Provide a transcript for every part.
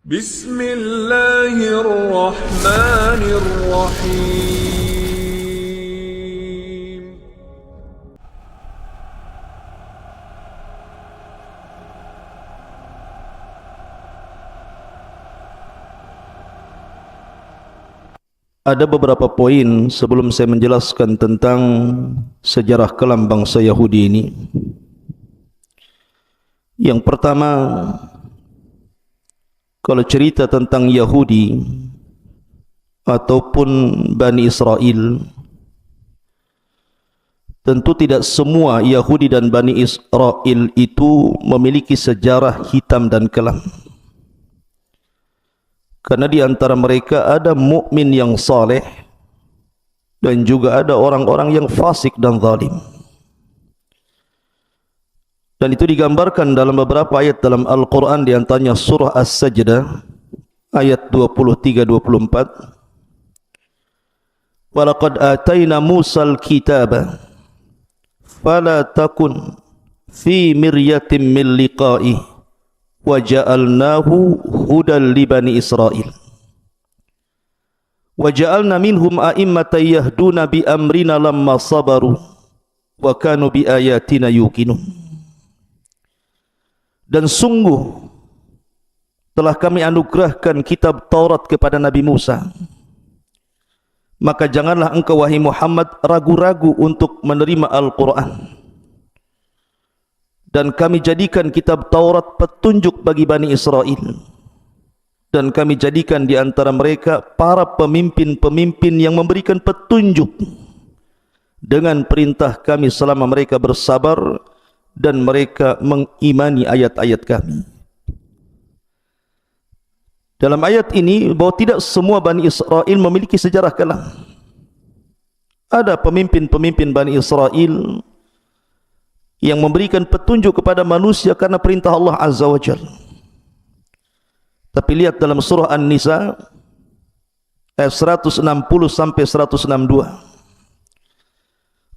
Bismillahirrahmanirrahim. Ada beberapa poin sebelum saya menjelaskan tentang sejarah kelam bangsa Yahudi ini. Yang pertama, kalau cerita tentang Yahudi ataupun Bani Israel, tentu tidak semua Yahudi dan Bani Israel itu memiliki sejarah hitam dan kelam. Karena di antara mereka ada mukmin yang saleh dan juga ada orang-orang yang fasik dan zalim. Dan itu digambarkan dalam beberapa ayat dalam Al-Quran, di antaranya surah As-Sajdah ayat 23-24. Walaqad atayna Musal kitaba fala takun fi miryatin min liqa'i wa ja'alnahu hudan li bani Israel wa ja'alna minhum a'immatan yahduna bi amrina lamma sabaru wa kanu bi ayatina yuqinun. Dan sungguh telah kami anugerahkan kitab Taurat kepada Nabi Musa, maka janganlah engkau wahai Muhammad ragu-ragu untuk menerima Al-Quran. Dan kami jadikan kitab Taurat petunjuk bagi Bani Israel, dan kami jadikan di antara mereka para pemimpin-pemimpin yang memberikan petunjuk dengan perintah kami selama mereka bersabar dan mereka mengimani ayat-ayat kami. Dalam ayat ini bahwa tidak semua Bani Israel memiliki sejarah kelam. Ada pemimpin-pemimpin Bani Israel yang memberikan petunjuk kepada manusia karena perintah Allah Azza wa Jalla. Tapi lihat dalam surah An-Nisa ayat 160 sampai 162.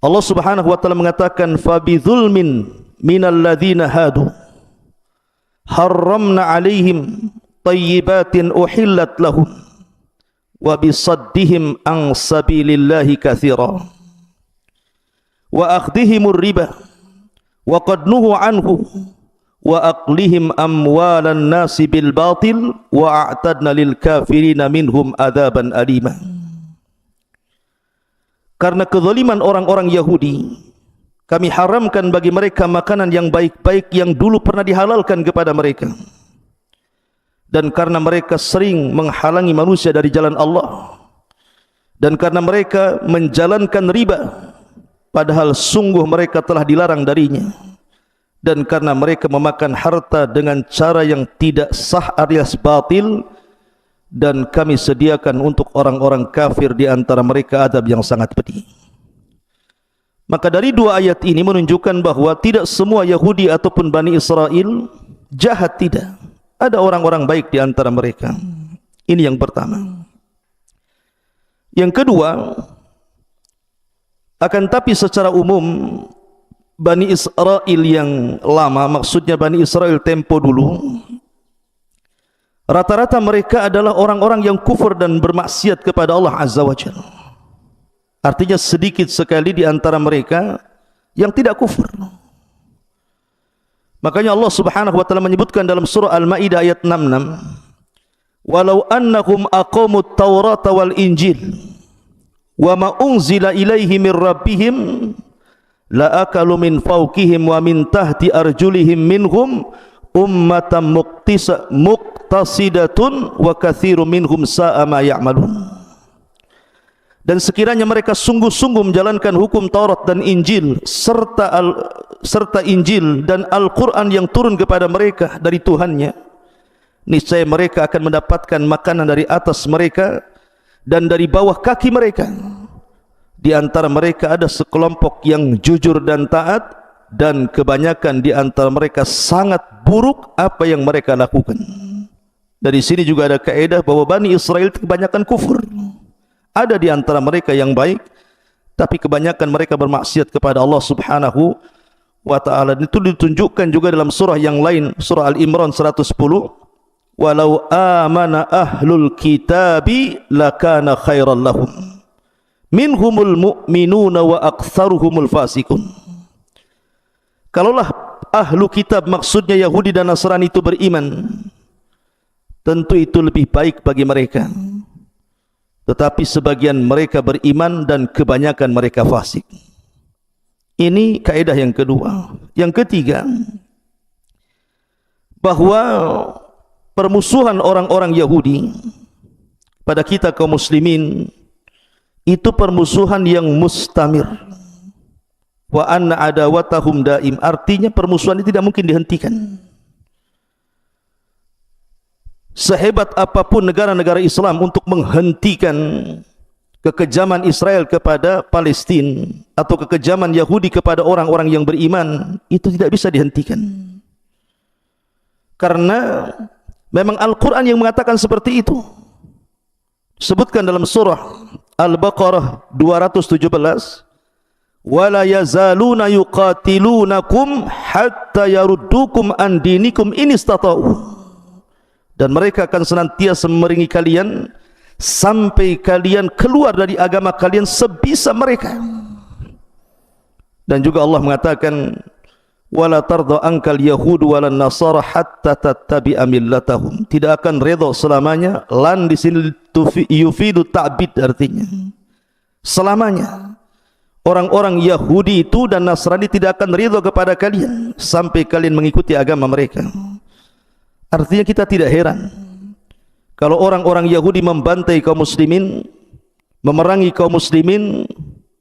Allah Subhanahu wa taala mengatakan, fa bidzulmin minal ladzina hadu harramna alaihim tayyibatin uhillat lahum wa bisaddihim an sabilillahi katsira wa akhdhihimur riba wa qad nuhu anhu wa aqlihim amwalan nasi bil batil wa a'tadna lil kafirina minhum adzaban alima. Karena kezaliman orang-orang Yahudi, kami haramkan bagi mereka makanan yang baik-baik yang dulu pernah dihalalkan kepada mereka. Dan karena mereka sering menghalangi manusia dari jalan Allah, dan karena mereka menjalankan riba padahal sungguh mereka telah dilarang darinya, dan karena mereka memakan harta dengan cara yang tidak sah alias batil, dan kami sediakan untuk orang-orang kafir di antara mereka azab yang sangat pedih. Maka dari dua ayat ini menunjukkan bahawa tidak semua Yahudi ataupun Bani Israel jahat, tidak. Ada orang-orang baik di antara mereka. Ini yang pertama. Yang kedua, akan tapi secara umum Bani Israel yang lama, maksudnya Bani Israel tempo dulu, rata-rata mereka adalah orang-orang yang kufur dan bermaksiat kepada Allah Azza wa Jalla. Artinya sedikit sekali di antara mereka yang tidak kufur. Makanya Allah Subhanahu wa taala menyebutkan dalam surah Al-Maidah ayat 66, walau annahum aqamut taurata wal injil wa ma unzila ilaihi mir rabbihim la akalu min fawqihim wa min tahti arjulihim minhum ummatan muqtasidatun wa katsirun minhum sa'a ma ya'malun. Dan sekiranya mereka sungguh-sungguh menjalankan hukum Taurat dan Injil serta Injil dan Al-Quran yang turun kepada mereka dari Tuhannya, niscaya mereka akan mendapatkan makanan dari atas mereka dan dari bawah kaki mereka. Di antara mereka ada sekelompok yang jujur dan taat, dan kebanyakan di antara mereka sangat buruk apa yang mereka lakukan. Dari sini juga ada kaidah bahwa Bani Israel kebanyakan kufur. Ada di antara mereka yang baik, tapi kebanyakan mereka bermaksiat kepada Allah Subhanahu wa ta'ala. Itu ditunjukkan juga dalam surah yang lain, surah Al-Imran 110 walau amana ahlul kitabi lakana khairan lahum minhumul mu'minuna wa aktsaruhumul fasiqun. Kalaulah ahlu kitab, maksudnya Yahudi dan Nasrani, itu beriman, tentu itu lebih baik bagi mereka. Tetapi sebagian mereka beriman dan kebanyakan mereka fasik. Ini kaidah yang kedua. Yang ketiga, bahwa permusuhan orang-orang Yahudi pada kita kaum muslimin itu permusuhan yang mustamir. Wa anna adawatahum daim, artinya permusuhan ini tidak mungkin dihentikan. Sehebat apapun negara-negara Islam untuk menghentikan kekejaman Israel kepada Palestina atau kekejaman Yahudi kepada orang-orang yang beriman, itu tidak bisa dihentikan. Karena memang Al-Quran yang mengatakan seperti itu. Sebutkan dalam surah Al-Baqarah 217, wala yazaluna yuqatilunakum hatta yaruddukum an dinikum in istata'u, dan mereka akan senantiasa memerangi kalian sampai kalian keluar dari agama kalian sebisa mereka. Dan juga Allah mengatakan wala tarda ankal yahud wala nasara hatta tattabi'a millatahum, tidak akan redha selamanya. Lan di sini yufidu ta'bid, artinya selamanya orang-orang Yahudi itu dan Nasrani tidak akan ridha kepada kalian sampai kalian mengikuti agama mereka. Artinya kita tidak heran kalau orang-orang Yahudi membantai kaum muslimin, memerangi kaum muslimin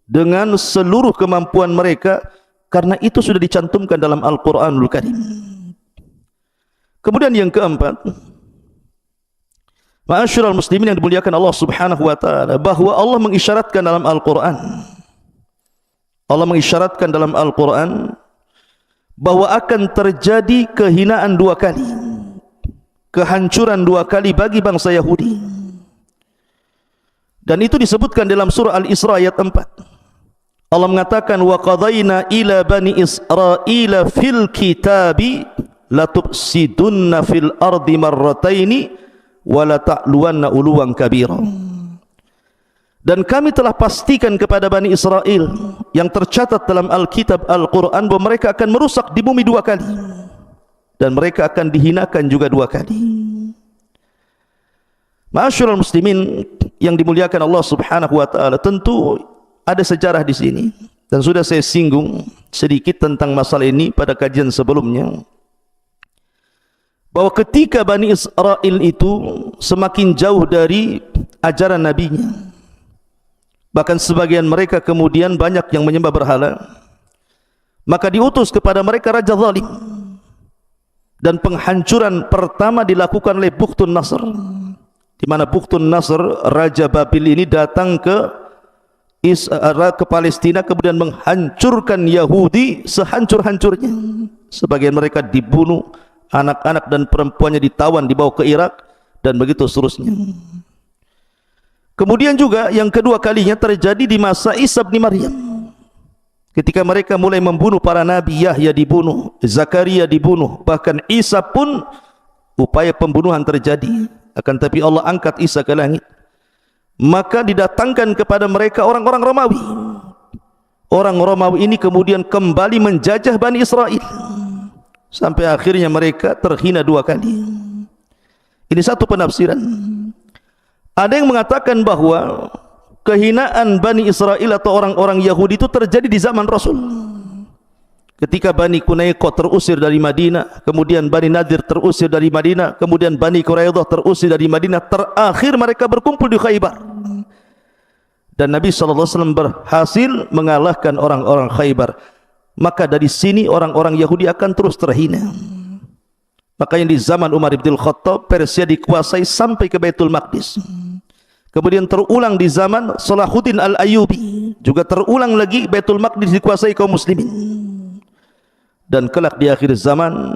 dengan seluruh kemampuan mereka, karena itu sudah dicantumkan dalam Al-Quranul Karim. Kemudian yang keempat, ma'asyiral muslimin yang dimuliakan Allah Subhanahu wa taala, bahwa Allah mengisyaratkan dalam Al-Quran, Allah mengisyaratkan dalam Al-Quran bahwa akan terjadi kehinaan dua kali, kehancuran dua kali bagi bangsa Yahudi. Dan itu disebutkan dalam surah Al-Isra ayat 4. Allah mengatakan wa qadayna ila bani Israila fil kitabi latufsidunna fil ardi marrataini wa la ta'luwanna uluwan kabira. Dan kami telah pastikan kepada Bani Israel yang tercatat dalam Alkitab Al-Quran bahwa mereka akan merusak di bumi dua kali, dan mereka akan dihinakan juga dua kali. Ma'asyiral muslimin yang dimuliakan Allah Subhanahu wa taala, tentu ada sejarah di sini dan sudah saya singgung sedikit tentang masalah ini pada kajian sebelumnya, bahwa ketika Bani Israel itu semakin jauh dari ajaran nabinya, bahkan sebagian mereka kemudian banyak yang menyembah berhala, maka diutus kepada mereka raja zalim, dan penghancuran pertama dilakukan oleh Bukhtun Nasr, di mana Bukhtun Nasr, raja Babil ini datang ke Palestina, kemudian menghancurkan Yahudi sehancur-hancurnya. Sebagian mereka dibunuh, anak-anak dan perempuannya ditawan, dibawa ke Irak, dan begitu seterusnya. Kemudian juga yang kedua kalinya terjadi di masa Isa bin Maryam, ketika mereka mulai membunuh para nabi. Yahya dibunuh, Zakaria dibunuh, bahkan Isa pun upaya pembunuhan terjadi, akan tapi Allah angkat Isa ke langit. Maka didatangkan kepada mereka orang-orang Romawi. Orang Romawi ini kemudian kembali menjajah Bani Israel sampai akhirnya mereka terhina dua kali. Ini satu penafsiran. Ada yang mengatakan bahwa kehinaan Bani Israel atau orang-orang Yahudi itu terjadi di zaman Rasul, ketika Bani Qunaiqah terusir dari Madinah, kemudian Bani Nadir terusir dari Madinah, kemudian Bani Quraidah terusir dari Madinah, terakhir mereka berkumpul di Khaybar, dan Nabi SAW berhasil mengalahkan orang-orang Khaybar. Maka dari sini orang-orang Yahudi akan terus terhina. Makanya di zaman Umar bin Khattab, Persia dikuasai sampai ke Baitul Maqdis. Kemudian terulang di zaman Salahuddin Al-Ayyubi, juga terulang lagi Baitul Maqdis dikuasai kaum muslimin. Dan kelak di akhir zaman,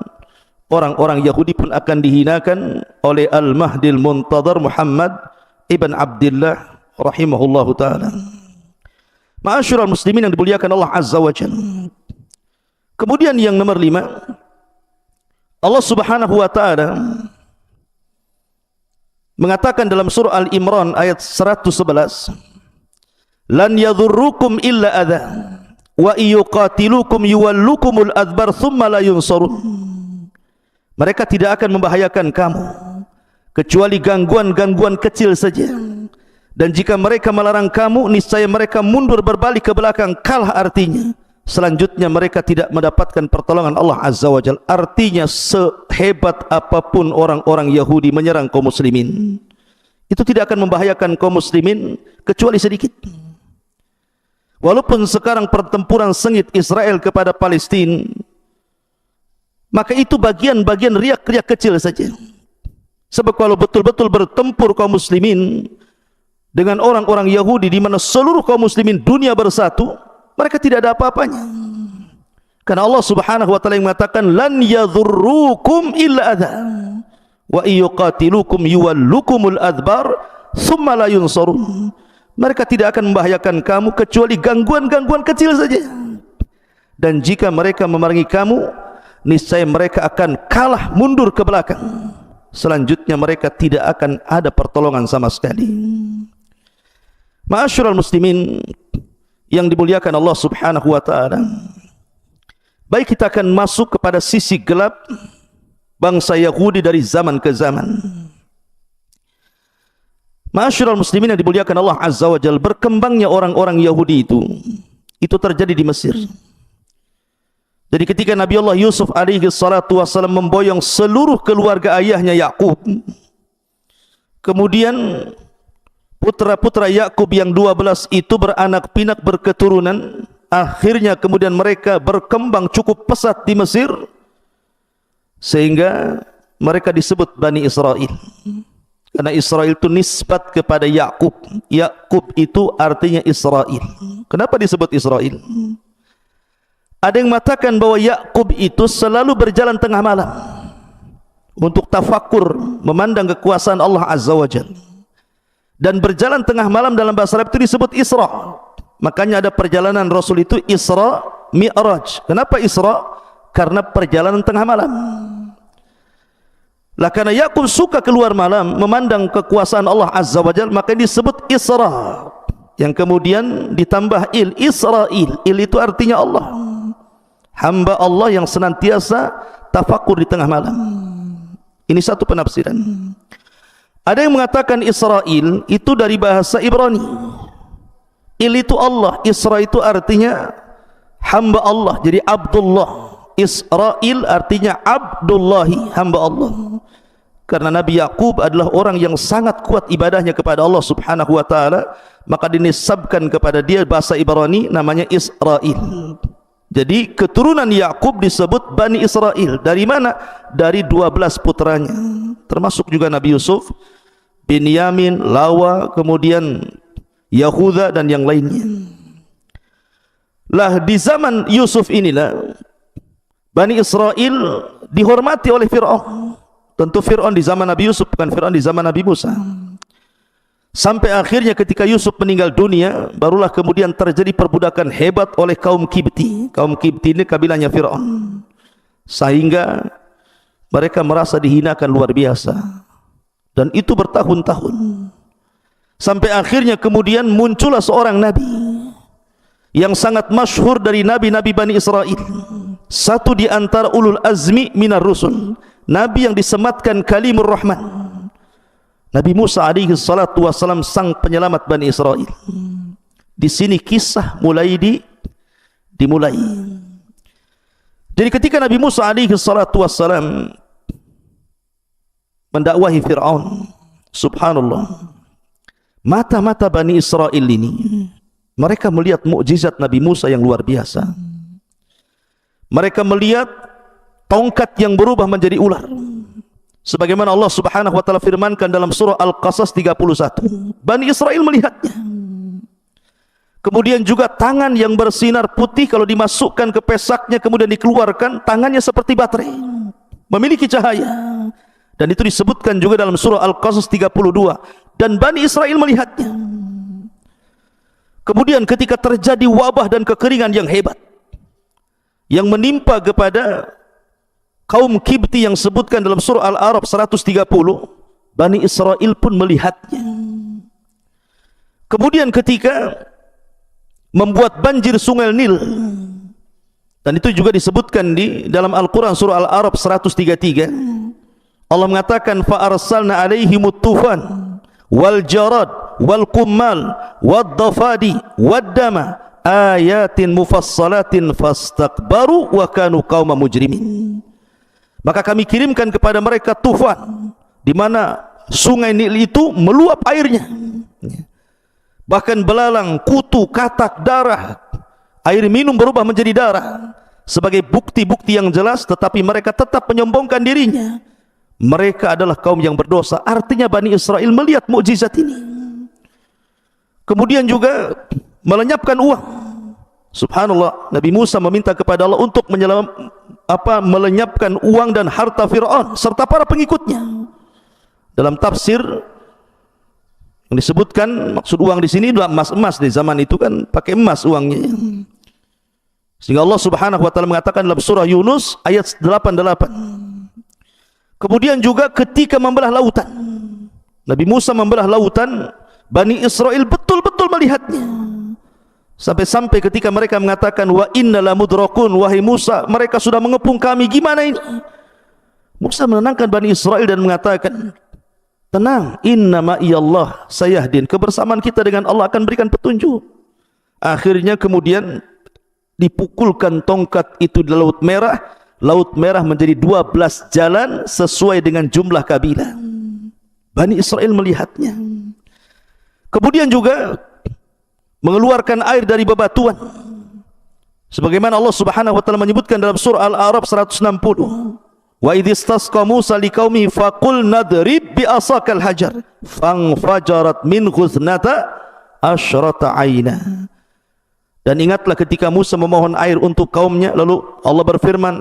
orang-orang Yahudi pun akan dihinakan oleh Al-Mahdil Muntadhar Muhammad ibn Abdullah rahimahullahu ta'ala. Ma'asyiral muslimin yang dimuliakan Allah Azza wa Jalla. Kemudian yang nomor 5, Allah Subhanahu wa ta'ala mengatakan dalam surah Al-Imran ayat 111, lan yadhurrukum illa adha wa yuqatilukum yuwallukumul adbar thumma la yunsarun. Mereka tidak akan membahayakan kamu kecuali gangguan-gangguan kecil saja, dan jika mereka melarang kamu, niscaya mereka mundur berbalik ke belakang, kalah artinya selanjutnya mereka tidak mendapatkan pertolongan Allah Azza wa Jalla. Artinya sehebat apapun orang-orang Yahudi menyerang kaum muslimin, itu tidak akan membahayakan kaum muslimin kecuali sedikit. Walaupun sekarang pertempuran sengit Israel kepada Palestina, maka itu bagian-bagian riak-riak kecil saja. Sebab kalau betul-betul bertempur kaum muslimin dengan orang-orang Yahudi di mana seluruh kaum muslimin dunia bersatu, mereka tidak ada apa-apanya. Karena Allah Subhanahu wa taala yang mengatakan lan yadhurrukum illa adha wa yuqatilukum yuwallukumul adbar thumma la yunsarun. Mereka tidak akan membahayakan kamu kecuali gangguan-gangguan kecil saja. Dan jika mereka memerangi kamu, niscaya mereka akan kalah mundur ke belakang. Selanjutnya mereka tidak akan ada pertolongan sama sekali. Ma'asyiral muslimin yang dimuliakan Allah Subhanahu wa taala, baik kita akan masuk kepada sisi gelap bangsa Yahudi dari zaman ke zaman. Ma'asyiral muslimin yang dimuliakan Allah Azza wa Jalla, berkembangnya orang-orang Yahudi itu terjadi di Mesir. Jadi ketika Nabi Allah Yusuf alaihi salatu wassalam memboyong seluruh keluarga ayahnya Yakub, kemudian putra-putra Yakub yang 12 itu beranak pinak berketurunan, akhirnya kemudian mereka berkembang cukup pesat di Mesir sehingga mereka disebut Bani Israel. Karena Israel itu nisbat kepada Yakub. Yakub itu artinya Israel. Kenapa disebut Israel? Ada yang mengatakan bahwa Yakub itu selalu berjalan tengah malam untuk tafakur, memandang kekuasaan Allah Azza wa Jalla. Dan berjalan tengah malam dalam bahasa Arab itu disebut Isra. Makanya ada perjalanan Rasul itu Isra Mi'raj. Kenapa Isra? Karena perjalanan tengah malam. Lah karena Yakub suka keluar malam memandang kekuasaan Allah Azza wa Jalla, maka disebut Isra. Yang kemudian ditambah Israel. Itu artinya Allah. Hamba Allah yang senantiasa tafakur di tengah malam. Ini satu penafsiran. Ada yang mengatakan Israel itu dari bahasa Ibrani. Itu Allah, Isra itu artinya hamba Allah, jadi Abdullah. Israel artinya Abdullahi, hamba Allah. Karena Nabi Yakub adalah orang yang sangat kuat ibadahnya kepada Allah Subhanahu wa taala, maka dinisabkan kepada dia bahasa Ibrani namanya Israel. Jadi keturunan Yakub disebut Bani Israel. Dari mana? Dari 12 putranya, termasuk juga Nabi Yusuf, Binyamin, Lawa, kemudian Yahuda dan yang lainnya. Lah di zaman Yusuf inilah Bani Israel dihormati oleh Fir'aun. Tentu Fir'aun di zaman Nabi Yusuf, bukan Fir'aun di zaman Nabi Musa. Sampai akhirnya ketika Yusuf meninggal dunia, barulah kemudian terjadi perbudakan hebat oleh kaum Kibti. Kaum Kibti ini kabilahnya Fir'aun, sehingga mereka merasa dihinakan luar biasa, dan itu bertahun-tahun. Sampai akhirnya kemudian muncullah seorang nabi yang sangat masyhur dari nabi-nabi Bani Israel, satu di antara ulul azmi minar rusul, nabi yang disematkan kalimur rahman, Nabi Musa alaihi salatu wassalam, sang penyelamat Bani Israel. Di sini kisah dimulai. Jadi ketika Nabi Musa alaihi salatu wassalam mendakwahi Fir'aun, subhanallah, mata-mata Bani Israel ini, mereka melihat mukjizat Nabi Musa yang luar biasa. Mereka melihat tongkat yang berubah menjadi ular, sebagaimana Allah Subhanahu wa taala firmankan dalam surah Al-Qasas 31. Bani Israel melihatnya. Kemudian juga tangan yang bersinar putih, kalau dimasukkan ke pesaknya kemudian dikeluarkan, tangannya seperti baterai, memiliki cahaya. Dan itu disebutkan juga dalam surah Al-Qasas 32. Dan Bani Israel melihatnya. Kemudian ketika terjadi wabah dan kekeringan yang hebat yang menimpa kepada kaum Kibti yang sebutkan dalam surah Al-A'raf 130, Bani Israel pun melihatnya. Kemudian ketika membuat banjir sungai Nil, dan itu juga disebutkan di dalam Al-Quran surah Al-A'raf 133, Allah mengatakan fa arsalna alaihimut tufan wal jarad wal qummal wad dafadi wad dama ayatin mufassalatin fastakbaru wa kanu qauma mujrimin. Maka kami kirimkan kepada mereka tufan, di mana sungai Nil itu meluap airnya, bahkan belalang, kutu, katak, darah, air minum berubah menjadi darah, sebagai bukti-bukti yang jelas. Tetapi mereka tetap menyombongkan dirinya. Mereka adalah kaum yang berdosa. Artinya Bani Israel melihat mukjizat ini. Kemudian juga melenyapkan uang. Subhanallah, Nabi Musa meminta kepada Allah untuk melenyapkan uang dan harta Fir'aun serta para pengikutnya. Dalam tafsir yang disebutkan, maksud uang di sini adalah emas-emas. Di zaman itu kan pakai emas uangnya. Sehingga Allah Subhanahu wa taala mengatakan dalam surah Yunus ayat 88. Kemudian juga ketika membelah lautan, Nabi Musa membelah lautan, Bani Israel betul-betul melihatnya. Sampai-sampai ketika mereka mengatakan wa inna lamudrakun, wahai Musa, mereka sudah mengepung kami, gimana ini? Musa menenangkan Bani Israel dan mengatakan, tenang, inna ma'iyallah sayahdin, kebersamaan kita dengan Allah akan berikan petunjuk. Akhirnya kemudian dipukulkan tongkat itu di Laut Merah. Laut Merah menjadi 12 jalan sesuai dengan jumlah kabilah. Bani Israel melihatnya. Kemudian juga mengeluarkan air dari bebatuan, sebagaimana Allah Subhanahu wa taala menyebutkan dalam surah Al-A'raf 160. Wa idh istasqa Musa liqaumihi faqul nadrib bi asakal hajar fanfajarat min ghuznata asyrata aina. Dan ingatlah ketika Musa memohon air untuk kaumnya, lalu Allah berfirman,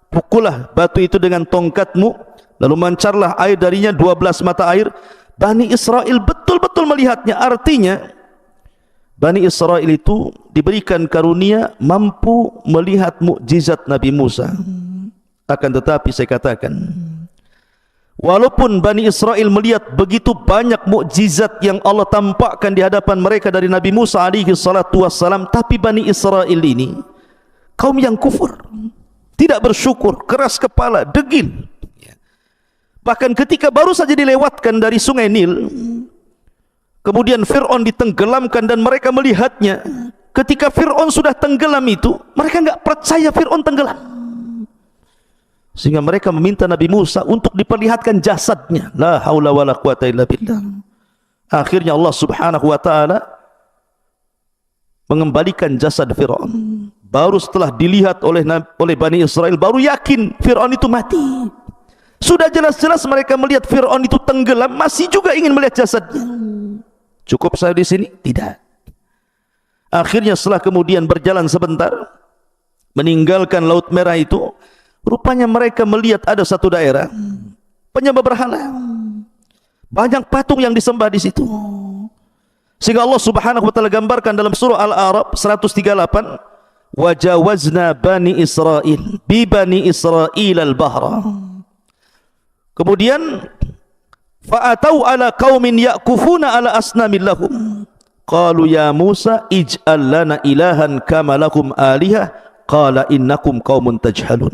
pukullah batu itu dengan tongkatmu, lalu mancarlah air darinya 12 mata air. Bani Israel betul-betul melihatnya. Artinya Bani Israel itu diberikan karunia mampu melihat mukjizat Nabi Musa. Akan tetapi saya katakan, walaupun Bani Israel melihat begitu banyak mukjizat yang Allah tampakkan di hadapan mereka dari Nabi Musa alaihi salatu wassalam, tapi Bani Israel ini kaum yang kufur, tidak bersyukur, keras kepala, degil. Bahkan ketika baru saja dilewatkan dari sungai Nil, kemudian Fir'aun ditenggelamkan dan mereka melihatnya. Ketika Fir'aun sudah tenggelam itu, mereka enggak percaya Fir'aun tenggelam, sehingga mereka meminta Nabi Musa untuk diperlihatkan jasadnya. La haula wala quwata illa billah. Akhirnya Allah Subhanahu wa taala mengembalikan jasad Fir'aun. Baru setelah dilihat oleh Bani Israel, baru yakin Fir'aun itu mati. Sudah jelas-jelas mereka melihat Fir'aun itu tenggelam, masih juga ingin melihat jasadnya. Cukup saya di sini? Tidak. Akhirnya setelah kemudian berjalan sebentar, meninggalkan Laut Merah itu, rupanya mereka melihat ada satu daerah penyembah berhala. Banyak patung yang disembah di situ. Sehingga Allah Subhanahu wa taala gambarkan dalam surah Al-A'raf 138, wajawazna bani Israil bi bani Israil al-bahra. Kemudian fa'atau ala qaumin ya'kufuna ala asnamin lahum qalu ya Musa ij'al lana ilahan kama lahum alihah qala innakum qaumun tajhalun.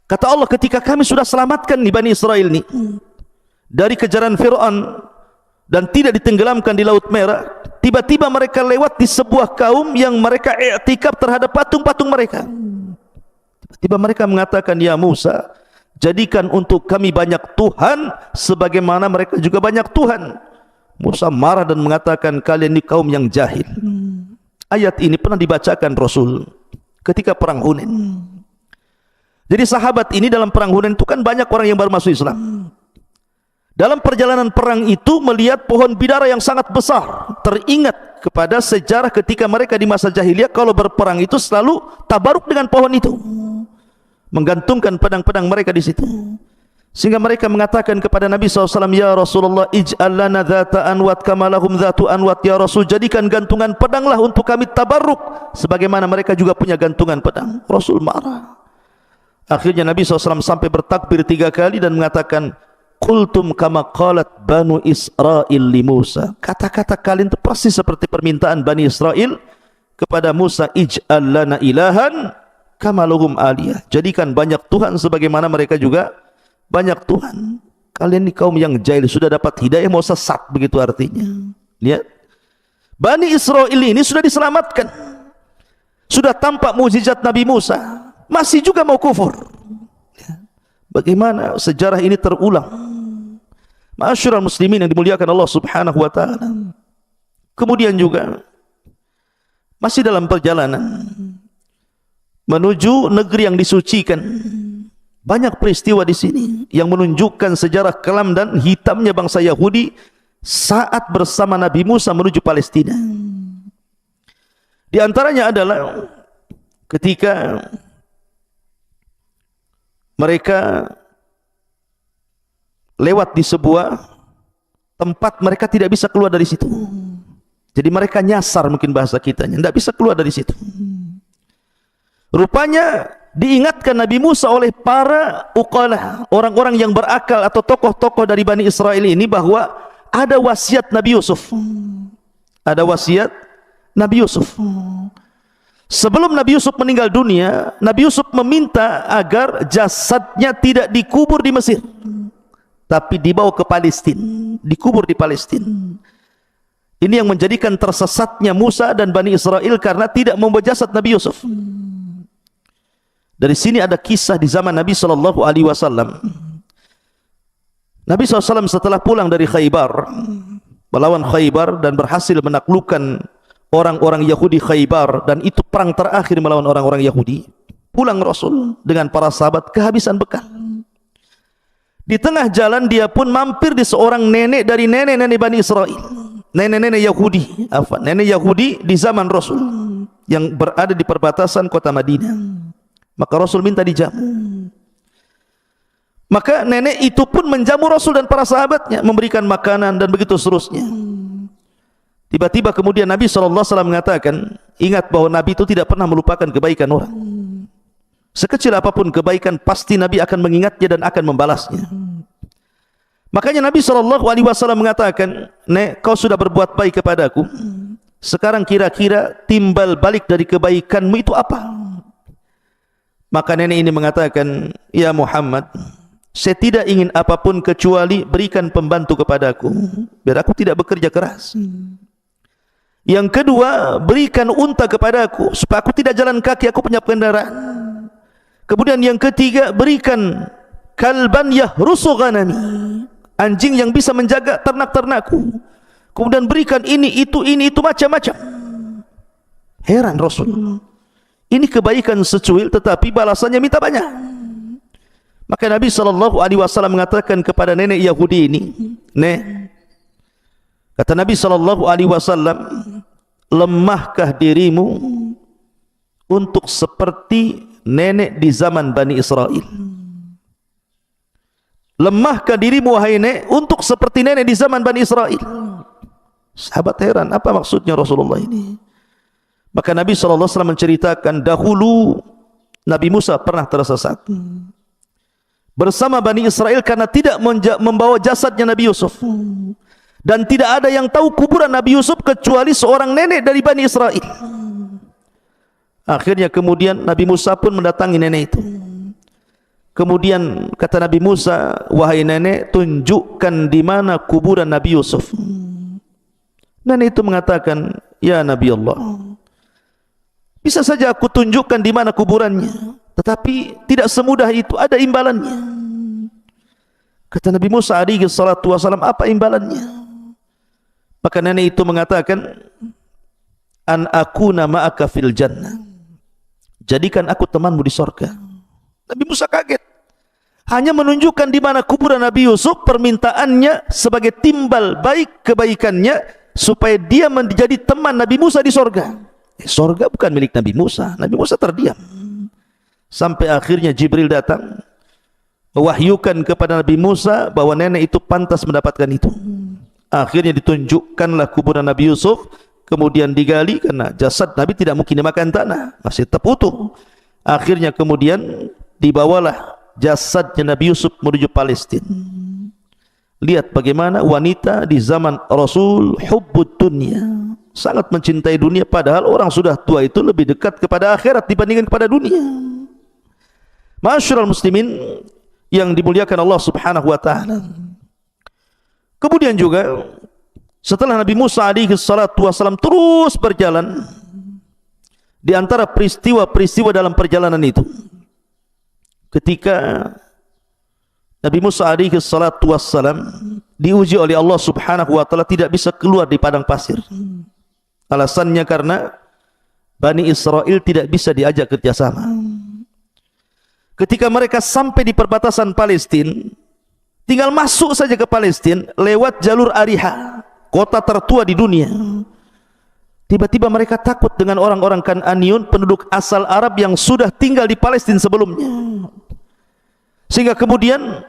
Kata Allah, ketika kami sudah selamatkan nih Bani Israel nih dari kejaran Fir'aun dan tidak ditenggelamkan di Laut Merah, tiba-tiba mereka lewat di sebuah kaum yang mereka i'tikaf terhadap patung-patung mereka. Tiba-tiba mereka mengatakan, ya Musa, jadikan untuk kami banyak Tuhan sebagaimana mereka juga banyak Tuhan. Musa marah dan mengatakan, kalian ini kaum yang jahil. Ayat ini pernah dibacakan Rasul ketika perang Hunain. Jadi sahabat ini dalam perang Hunain itu kan banyak orang yang baru masuk Islam. Dalam perjalanan perang itu melihat pohon bidara yang sangat besar. Teringat kepada sejarah ketika mereka di masa jahiliyah kalau berperang itu selalu tabaruk dengan pohon itu, menggantungkan pedang-pedang mereka di situ. Sehingga mereka mengatakan kepada Nabi SAW, ya Rasulullah, ij'al lana dhata anwat kama lahum dhatu anwat. Ya Rasul, jadikan gantungan pedanglah untuk kami tabarruk sebagaimana mereka juga punya gantungan pedang. Rasul marah. Akhirnya Nabi SAW sampai bertakbir 3 kali dan mengatakan, qultum kama qalat Banu Israil li Musa. Kata-kata kalian itu persis seperti permintaan Bani Israel kepada Musa, ij'al lana ilahan kama lahum aliyah. Jadikan banyak Tuhan sebagaimana mereka juga banyak Tuhan. Kalian ini kaum yang jahil, sudah dapat hidayah mau sesat, begitu artinya. Lihat, Bani Israel ini sudah diselamatkan, sudah tampak mukjizat Nabi Musa, masih juga mau kufur. Bagaimana sejarah ini terulang? Ma'asyiral muslimin yang dimuliakan Allah Subhanahu wa taala. Kemudian juga masih dalam perjalanan menuju negeri yang disucikan, banyak peristiwa di sini yang menunjukkan sejarah kelam dan hitamnya bangsa Yahudi saat bersama Nabi Musa menuju Palestina. Di antaranya adalah ketika mereka lewat di sebuah tempat, mereka tidak bisa keluar dari situ. Jadi mereka nyasar, mungkin bahasa kitanya, tidak bisa keluar dari situ. Rupanya diingatkan Nabi Musa oleh para uqalah, orang-orang yang berakal atau tokoh-tokoh dari Bani Israel ini, bahwa ada wasiat Nabi Yusuf. Ada wasiat Nabi Yusuf. Sebelum Nabi Yusuf meninggal dunia, Nabi Yusuf meminta agar jasadnya tidak dikubur di Mesir, tapi dibawa ke Palestina, dikubur di Palestina. Ini yang menjadikan tersesatnya Musa dan Bani Israel karena tidak membawa jasad Nabi Yusuf. Dari sini ada kisah di zaman Nabi SAW. Nabi SAW setelah pulang dari Khaybar, melawan Khaybar dan berhasil menaklukkan orang-orang Yahudi Khaybar, dan itu perang terakhir melawan orang-orang Yahudi. Pulang Rasul dengan para sahabat kehabisan bekal. Di tengah jalan dia pun mampir di seorang nenek dari nenek-nenek Bani Israel, nenek-nenek Yahudi, nenek Yahudi di zaman Rasul yang berada di perbatasan kota Madinah. Maka Rasul minta dijamu. Maka nenek itu pun menjamu Rasul dan para sahabatnya, memberikan makanan dan begitu seterusnya. Tiba-tiba kemudian Nabi SAW mengatakan, ingat bahwa Nabi itu tidak pernah melupakan kebaikan orang. Sekecil apapun kebaikan, pasti Nabi akan mengingatnya dan akan membalasnya. Makanya Nabi SAW mengatakan, Nek, kau sudah berbuat baik kepadaku, sekarang kira-kira timbal balik dari kebaikanmu itu apa? Maka nenek ini mengatakan, ya Muhammad, saya tidak ingin apapun kecuali berikan pembantu kepadaku, biar aku tidak bekerja keras. Yang kedua, berikan unta kepadaku supaya aku tidak jalan kaki, aku punya kendaraan. Kemudian yang ketiga, berikan kalban yahrusu ghanami, anjing yang bisa menjaga ternak-ternakku. Kemudian berikan ini itu macam-macam. Heran Rasul, ini kebaikan secuil tetapi balasannya minta banyak. Maka Nabi SAW mengatakan kepada nenek Yahudi ini, Nek, kata Nabi SAW, lemahkah dirimu untuk seperti nenek di zaman Bani Israel? Lemahkah dirimu wahai nek untuk seperti nenek di zaman Bani Israel? Sahabat heran, apa maksudnya Rasulullah ini? Maka Nabi SAW menceritakan, dahulu Nabi Musa pernah tersesat bersama Bani Israel karena tidak membawa jasadnya Nabi Yusuf, dan tidak ada yang tahu kuburan Nabi Yusuf kecuali seorang nenek dari Bani Israel. Akhirnya kemudian Nabi Musa pun mendatangi nenek itu. Kemudian kata Nabi Musa, wahai nenek, tunjukkan di mana kuburan Nabi Yusuf. Nenek itu mengatakan, ya Nabi Allah, bisa saja aku tunjukkan di mana kuburannya, tetapi tidak semudah itu, ada imbalannya. Kata Nabi Musa alaihi salatu wasalam, apa imbalannya? Maka nenek itu mengatakan, an akuna ma'aka fil jannah, jadikan aku temanmu di surga. Nabi Musa kaget, hanya menunjukkan di mana kuburan Nabi Yusuf, permintaannya sebagai timbal baik kebaikannya supaya dia menjadi teman Nabi Musa di surga. Surga bukan milik Nabi Musa. Nabi Musa terdiam sampai akhirnya Jibril datang mewahyukan kepada Nabi Musa bahwa nenek itu pantas mendapatkan itu. Akhirnya ditunjukkanlah kuburan Nabi Yusuf, kemudian digali karena jasad Nabi tidak mungkin dimakan tanah, masih tetap utuh. Akhirnya kemudian dibawalah jasadnya Nabi Yusuf menuju Palestina. Lihat bagaimana wanita di zaman Rasul hubbud dunya, sangat mencintai dunia, padahal orang sudah tua itu lebih dekat kepada akhirat dibandingkan kepada dunia. Ma'asyiral muslimin yang dimuliakan Allah Subhanahu wa taala. Kemudian juga setelah Nabi Musa alaihi salatu wasallam terus berjalan, di antara peristiwa-peristiwa dalam perjalanan itu, ketika Nabi Musa alaihi salatu wassalam diuji oleh Allah Subhanahu wa taala tidak bisa keluar di padang pasir. Alasannya karena Bani Israel tidak bisa diajak kerjasama. Ketika mereka sampai di perbatasan Palestina, tinggal masuk saja ke Palestina lewat jalur Ariha, kota tertua di dunia. Tiba-tiba mereka takut dengan orang-orang Kan'aniyun, penduduk asal Arab yang sudah tinggal di Palestina sebelumnya. Sehingga kemudian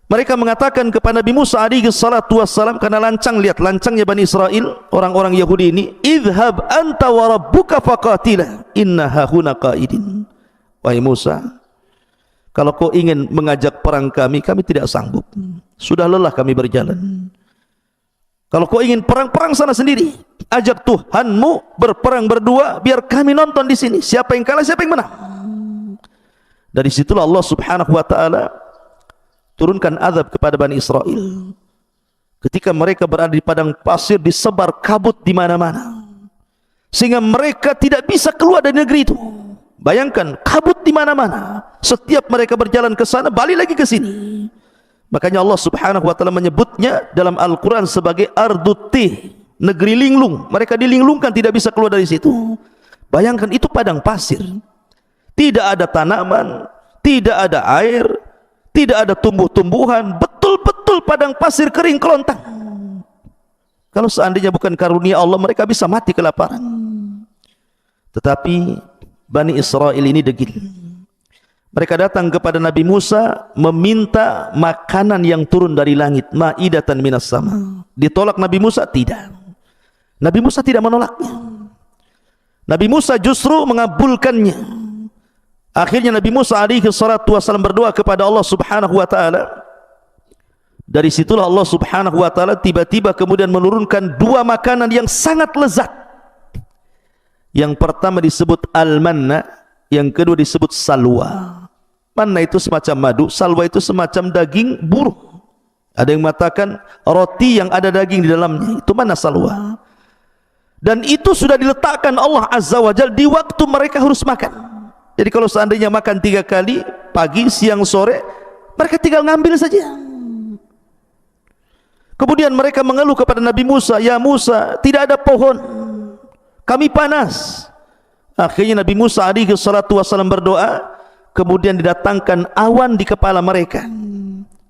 mereka mengatakan kepada Nabi Musa alaihi salatu wassalam, karena lancang, lihat lancangnya Bani Israel, orang-orang Yahudi ini, idhab anta wa rabbuka faqatila inna hahuna qaidin. Wahai Musa, kalau kau ingin mengajak perang kami tidak sanggup, sudah lelah kami berjalan. Kalau kau ingin perang sana sendiri, ajak Tuhanmu berperang berdua, biar kami nonton di sini siapa yang kalah siapa yang menang. Dari situlah Allah Subhanahu wa taala turunkan azab kepada Bani Israel. Ketika mereka berada di padang pasir, disebar kabut di mana-mana, sehingga mereka tidak bisa keluar dari negeri itu. Bayangkan, kabut di mana-mana. Setiap mereka berjalan ke sana, balik lagi ke sini. Makanya Allah Subhanahu wa taala menyebutnya dalam Al-Qur'an sebagai Ardutih, negeri linglung. Mereka dilinglungkan, tidak bisa keluar dari situ. Bayangkan, itu padang pasir. Tidak ada tanaman, tidak ada air, tidak ada tumbuh-tumbuhan, betul-betul padang pasir kering kelontang. Kalau seandainya bukan karunia Allah, mereka bisa mati kelaparan. Tetapi Bani Israel ini degil. Mereka datang kepada Nabi Musa meminta makanan yang turun dari langit, ma'idatan minas sama. Ditolak Nabi Musa? Tidak. Nabi Musa tidak menolaknya. Nabi Musa justru mengabulkannya. Akhirnya Nabi Musa alaihi salatu wasallam berdoa kepada Allah Subhanahu wa taala. Dari situlah Allah Subhanahu wa taala tiba-tiba kemudian menurunkan dua makanan yang sangat lezat. Yang pertama disebut al-manna, yang kedua disebut salwa. Manna itu semacam madu, salwa itu semacam daging burung. Ada yang mengatakan roti yang ada daging di dalamnya, itu manna salwa. Dan itu sudah diletakkan Allah Azza wa Jalla di waktu mereka harus makan. Jadi kalau seandainya makan 3 kali, pagi, siang, sore, mereka tinggal ngambil saja. Kemudian mereka mengeluh kepada Nabi Musa, ya Musa, tidak ada pohon, kami panas. Akhirnya Nabi Musa alaihi salatu wasallam berdoa, kemudian didatangkan awan di kepala mereka.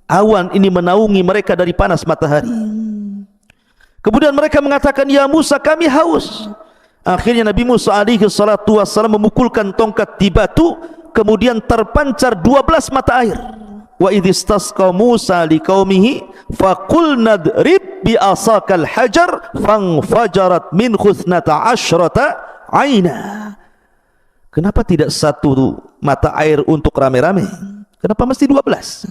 Awan ini menaungi mereka dari panas matahari. Kemudian mereka mengatakan, ya Musa, kami haus. Akhirnya Nabi Musa alaihi salatu wassalam memukulkan tongkat di batu, kemudian terpancar 12 mata air. Wa idhistasqa Musa liqaumihi faqul nadrib bi asakal hajar fanfajarat min khuthnata asyrata aina. Kenapa tidak satu mata air untuk rame-rame? Kenapa mesti 12?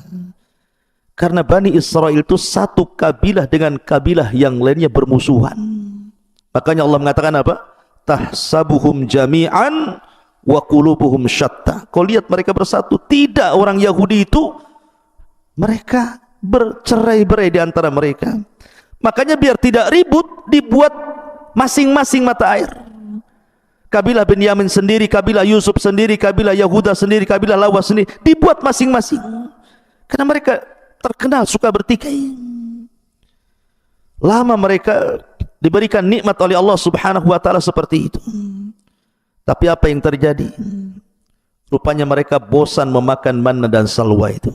Karena Bani Israel itu satu kabilah dengan kabilah yang lainnya bermusuhan. Makanya Allah mengatakan apa? Tahsabuhum jami'an wa qulubuhum syatta. Kau lihat mereka bersatu. Tidak, orang Yahudi itu mereka bercerai-berai di antara mereka. Makanya biar tidak ribut, dibuat masing-masing mata air. Kabilah Benyamin sendiri, kabilah Yusuf sendiri, kabilah Yahuda sendiri, kabilah Lawas sendiri, dibuat masing-masing. Karena mereka terkenal suka bertikai. Lama mereka diberikan nikmat oleh Allah Subhanahu wa taala seperti itu. Tapi apa yang terjadi? Rupanya mereka bosan memakan manna dan salwa itu.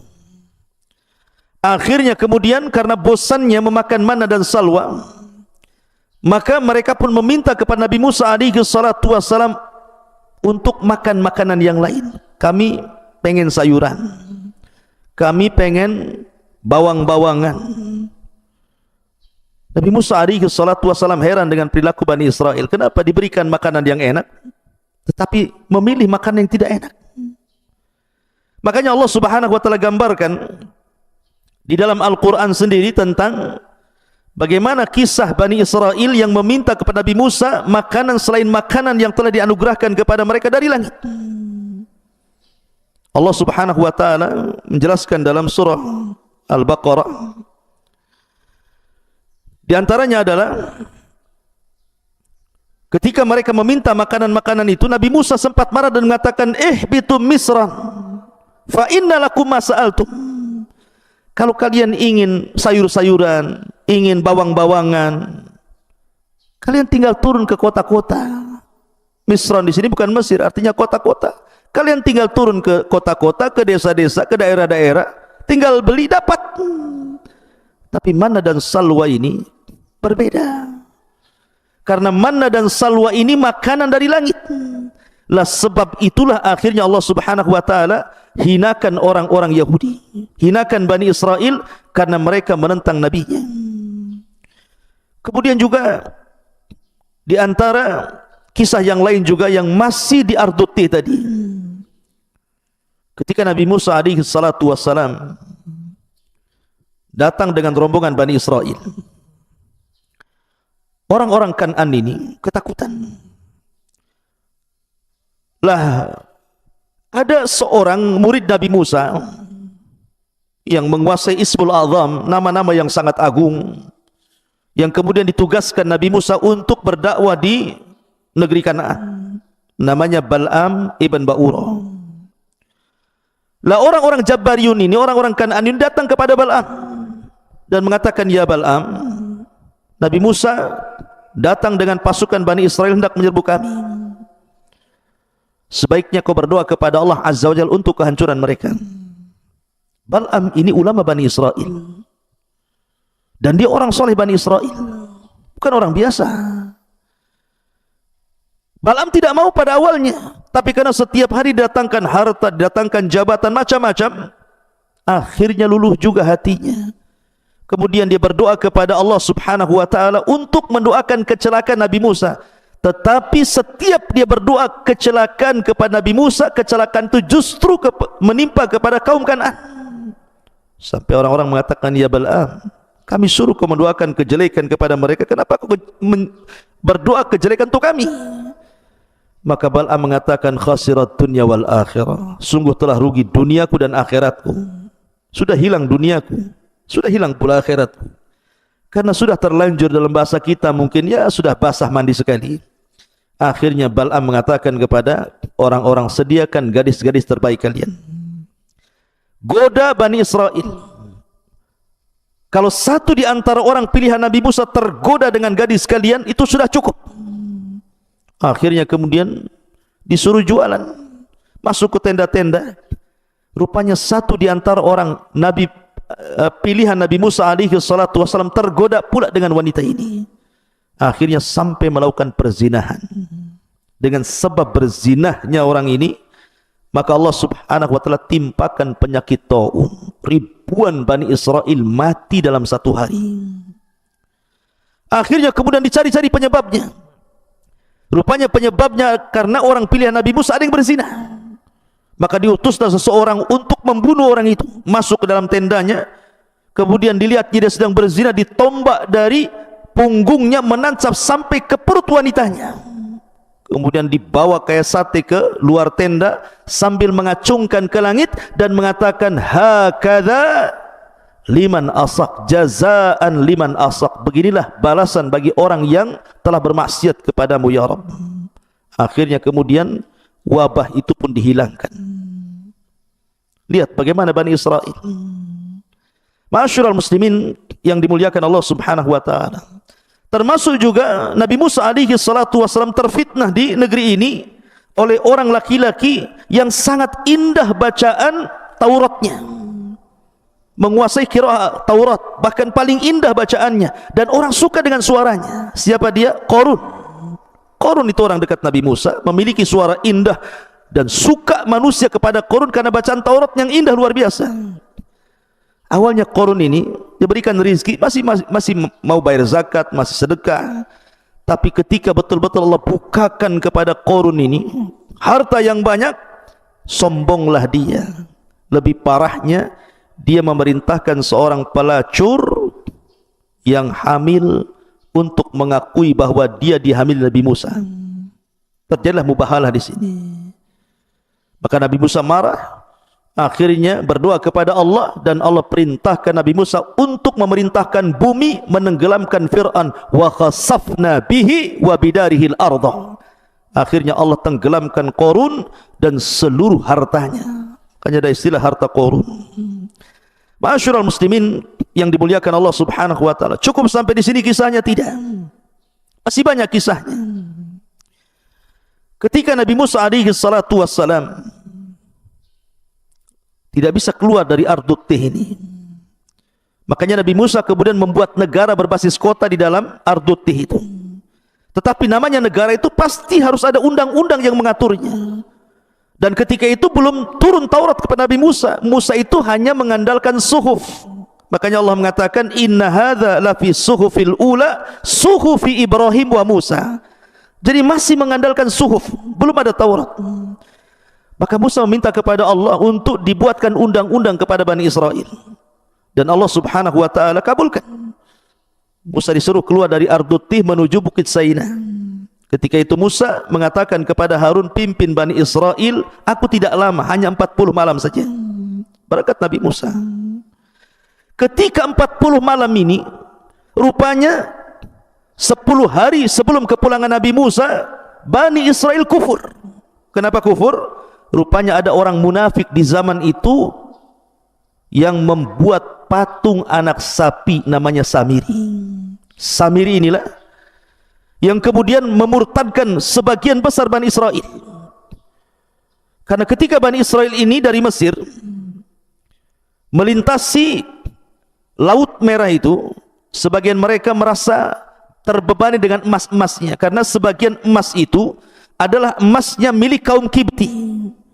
Akhirnya kemudian karena bosannya memakan manna dan salwa, maka mereka pun meminta kepada Nabi Musa alaihi salatu wasalam untuk makan makanan yang lain. Kami pengen sayuran, kami pengen bawang-bawangan. Nabi Musa alaihi salatu wasalam heran dengan perilaku Bani Israel. Kenapa diberikan makanan yang enak tetapi memilih makanan yang tidak enak? Makanya Allah Subhanahu wa taala gambarkan di dalam Al-Quran sendiri tentang bagaimana kisah Bani Israel yang meminta kepada Nabi Musa makanan selain makanan yang telah dianugerahkan kepada mereka dari langit. Allah Subhanahu wa taala menjelaskan dalam surah Al-Baqarah, di antaranya adalah ketika mereka meminta makanan-makanan itu, Nabi Musa sempat marah dan mengatakan, ihbitu misran fa inna lakum ma sa'altum. Kalau kalian ingin sayur-sayuran, ingin bawang-bawangan, kalian tinggal turun ke kota-kota. Misran di sini bukan Mesir, artinya kota-kota. Kalian tinggal turun ke kota-kota, ke desa-desa, ke daerah-daerah, tinggal beli dapat. Tapi manna dan salwa ini berbeda. Karena manna dan salwa ini makanan dari langit. Lah sebab itulah akhirnya Allah Subhanahu wa taala hinakan orang-orang Yahudi, hinakan Bani Israel karena mereka menentang nabinya. Kemudian juga di antara kisah yang lain juga yang masih di Arduti tadi, ketika Nabi Musa alaihi salatu wassalam datang dengan rombongan Bani Israel, orang-orang Kan'an ini ketakutan. Lah ada seorang murid Nabi Musa yang menguasai Ismul Azam, nama-nama yang sangat agung, yang kemudian ditugaskan Nabi Musa untuk berdakwah di negeri Kanaan. Namanya Bal'am ibn Ba'ura. Lah orang-orang Jabbariyun ini, orang-orang Kanaan ini datang kepada Bal'am dan mengatakan, ya Bal'am, Nabi Musa datang dengan pasukan Bani Israel hendak menyerbu kami. Sebaiknya kau berdoa kepada Allah Azza wa Jalla untuk kehancuran mereka. Bal'am ini ulama Bani Israel, dan dia orang soleh Bani Israel, bukan orang biasa. Bal'am tidak mau pada awalnya, tapi karena setiap hari didatangkan harta, didatangkan jabatan macam-macam, akhirnya luluh juga hatinya. Kemudian dia berdoa kepada Allah Subhanahu wa taala untuk mendoakan kecelakaan Nabi Musa. Tetapi setiap dia berdoa kecelakaan kepada Nabi Musa, kecelakaan itu justru menimpa kepada kaum Kan'an. Sampai orang-orang mengatakan, ya Bal'am, kami suruh kau mendoakan kejelekan kepada mereka, kenapa kau berdoa kejelekan untuk kami? Maka Bal'am mengatakan, khasirat dunya wal akhirah, sungguh telah rugi duniaku dan akhiratku. Sudah hilang duniaku, sudah hilang pula akhiratku. Karena sudah terlanjur dalam bahasa kita mungkin, ya sudah basah mandi sekali. Akhirnya Bal'am mengatakan kepada orang-orang, sediakan gadis-gadis terbaik kalian, goda Bani Israel. Kalau satu di antara orang pilihan Nabi Musa tergoda dengan gadis kalian, itu sudah cukup. Akhirnya kemudian disuruh jualan, masuk ke tenda-tenda. Rupanya satu di antara orang Nabi pilihan Nabi Musa alaihi salatu wassalam tergoda pula dengan wanita ini. Akhirnya sampai melakukan perzinahan. Dengan sebab berzinahnya orang ini, maka Allah Subhanahu wa taala timpakan penyakit taun. Ribuan Bani Israel mati dalam satu hari. Akhirnya kemudian dicari-cari penyebabnya. Rupanya penyebabnya karena orang pilihan Nabi Musa ada yang berzina. Maka diutuslah seseorang untuk membunuh orang itu, masuk ke dalam tendanya, kemudian dilihat dia sedang berzina, ditombak dari punggungnya menancap sampai ke perut wanitanya, kemudian dibawa kayak sate ke luar tenda sambil mengacungkan ke langit dan mengatakan, hakadha liman asak, jazaan liman asak, beginilah balasan bagi orang yang telah bermaksiat kepadamu ya Rabb. Akhirnya kemudian wabah itu pun dihilangkan. Lihat bagaimana Bani Israel. Ma'asyiral muslimin yang dimuliakan Allah Subhanahu wa taala. Termasuk juga Nabi Musa alaihi salatu wasallam terfitnah di negeri ini oleh orang laki-laki yang sangat indah bacaan Tauratnya, menguasai qiraat Taurat, bahkan paling indah bacaannya, dan orang suka dengan suaranya. Siapa dia? Qarun. Qarun itu orang dekat Nabi Musa, memiliki suara indah, dan suka manusia kepada Qarun karena bacaan Taurat yang indah luar biasa. Awalnya Qarun ini diberikan rizki, masih mau bayar zakat, masih sedekah. Tapi ketika betul-betul Allah bukakan kepada Qarun ini harta yang banyak, sombonglah dia. Lebih parahnya, dia memerintahkan seorang pelacur yang hamil untuk mengakui bahwa dia dihamili Nabi Musa. Terjadilah mubahalah di sini. Maka Nabi Musa marah, akhirnya berdoa kepada Allah, dan Allah perintahkan Nabi Musa untuk memerintahkan bumi menenggelamkan Fir'aun. Wa khasafna bihi wa bidarihil ardh. Akhirnya Allah tenggelamkan Qarun dan seluruh hartanya. Makanya ada istilah harta Qarun. Ma'asyiral muslimin yang dimuliakan Allah Subhanahu wa taala. Cukup sampai di sini kisahnya? Tidak. Masih banyak kisahnya. Ketika Nabi Musa alaihi salatu wassalam tidak bisa keluar dari Ardut Tih ini, makanya Nabi Musa kemudian membuat negara berbasis kota di dalam Ardut Tih itu. Tetapi namanya negara itu pasti harus ada undang-undang yang mengaturnya. Dan ketika itu belum turun Taurat kepada Nabi Musa. Musa itu hanya mengandalkan suhuf. Makanya Allah mengatakan, inna hadza lafi suhufil ula suhufi Ibrahim wa Musa. Jadi masih mengandalkan suhuf, belum ada Taurat. Maka Musa meminta kepada Allah untuk dibuatkan undang-undang kepada Bani Israel. Dan Allah Subhanahu wa taala kabulkan. Musa disuruh keluar dari Ardut Tih menuju Bukit Saina. Ketika itu Musa mengatakan kepada Harun, pimpin Bani Israel, aku tidak lama, hanya 40 malam saja. Berkat Nabi Musa. Ketika 40 malam ini, rupanya 10 hari sebelum kepulangan Nabi Musa, Bani Israel kufur. Kenapa kufur? Rupanya ada orang munafik di zaman itu yang membuat patung anak sapi namanya Samiri. Samiri inilah yang kemudian memurtadkan sebagian besar Bani Israel. Karena ketika Bani Israel ini dari Mesir melintasi Laut Merah itu, sebagian mereka merasa terbebani dengan emas-emasnya, karena sebagian emas itu adalah emasnya milik kaum Kipti.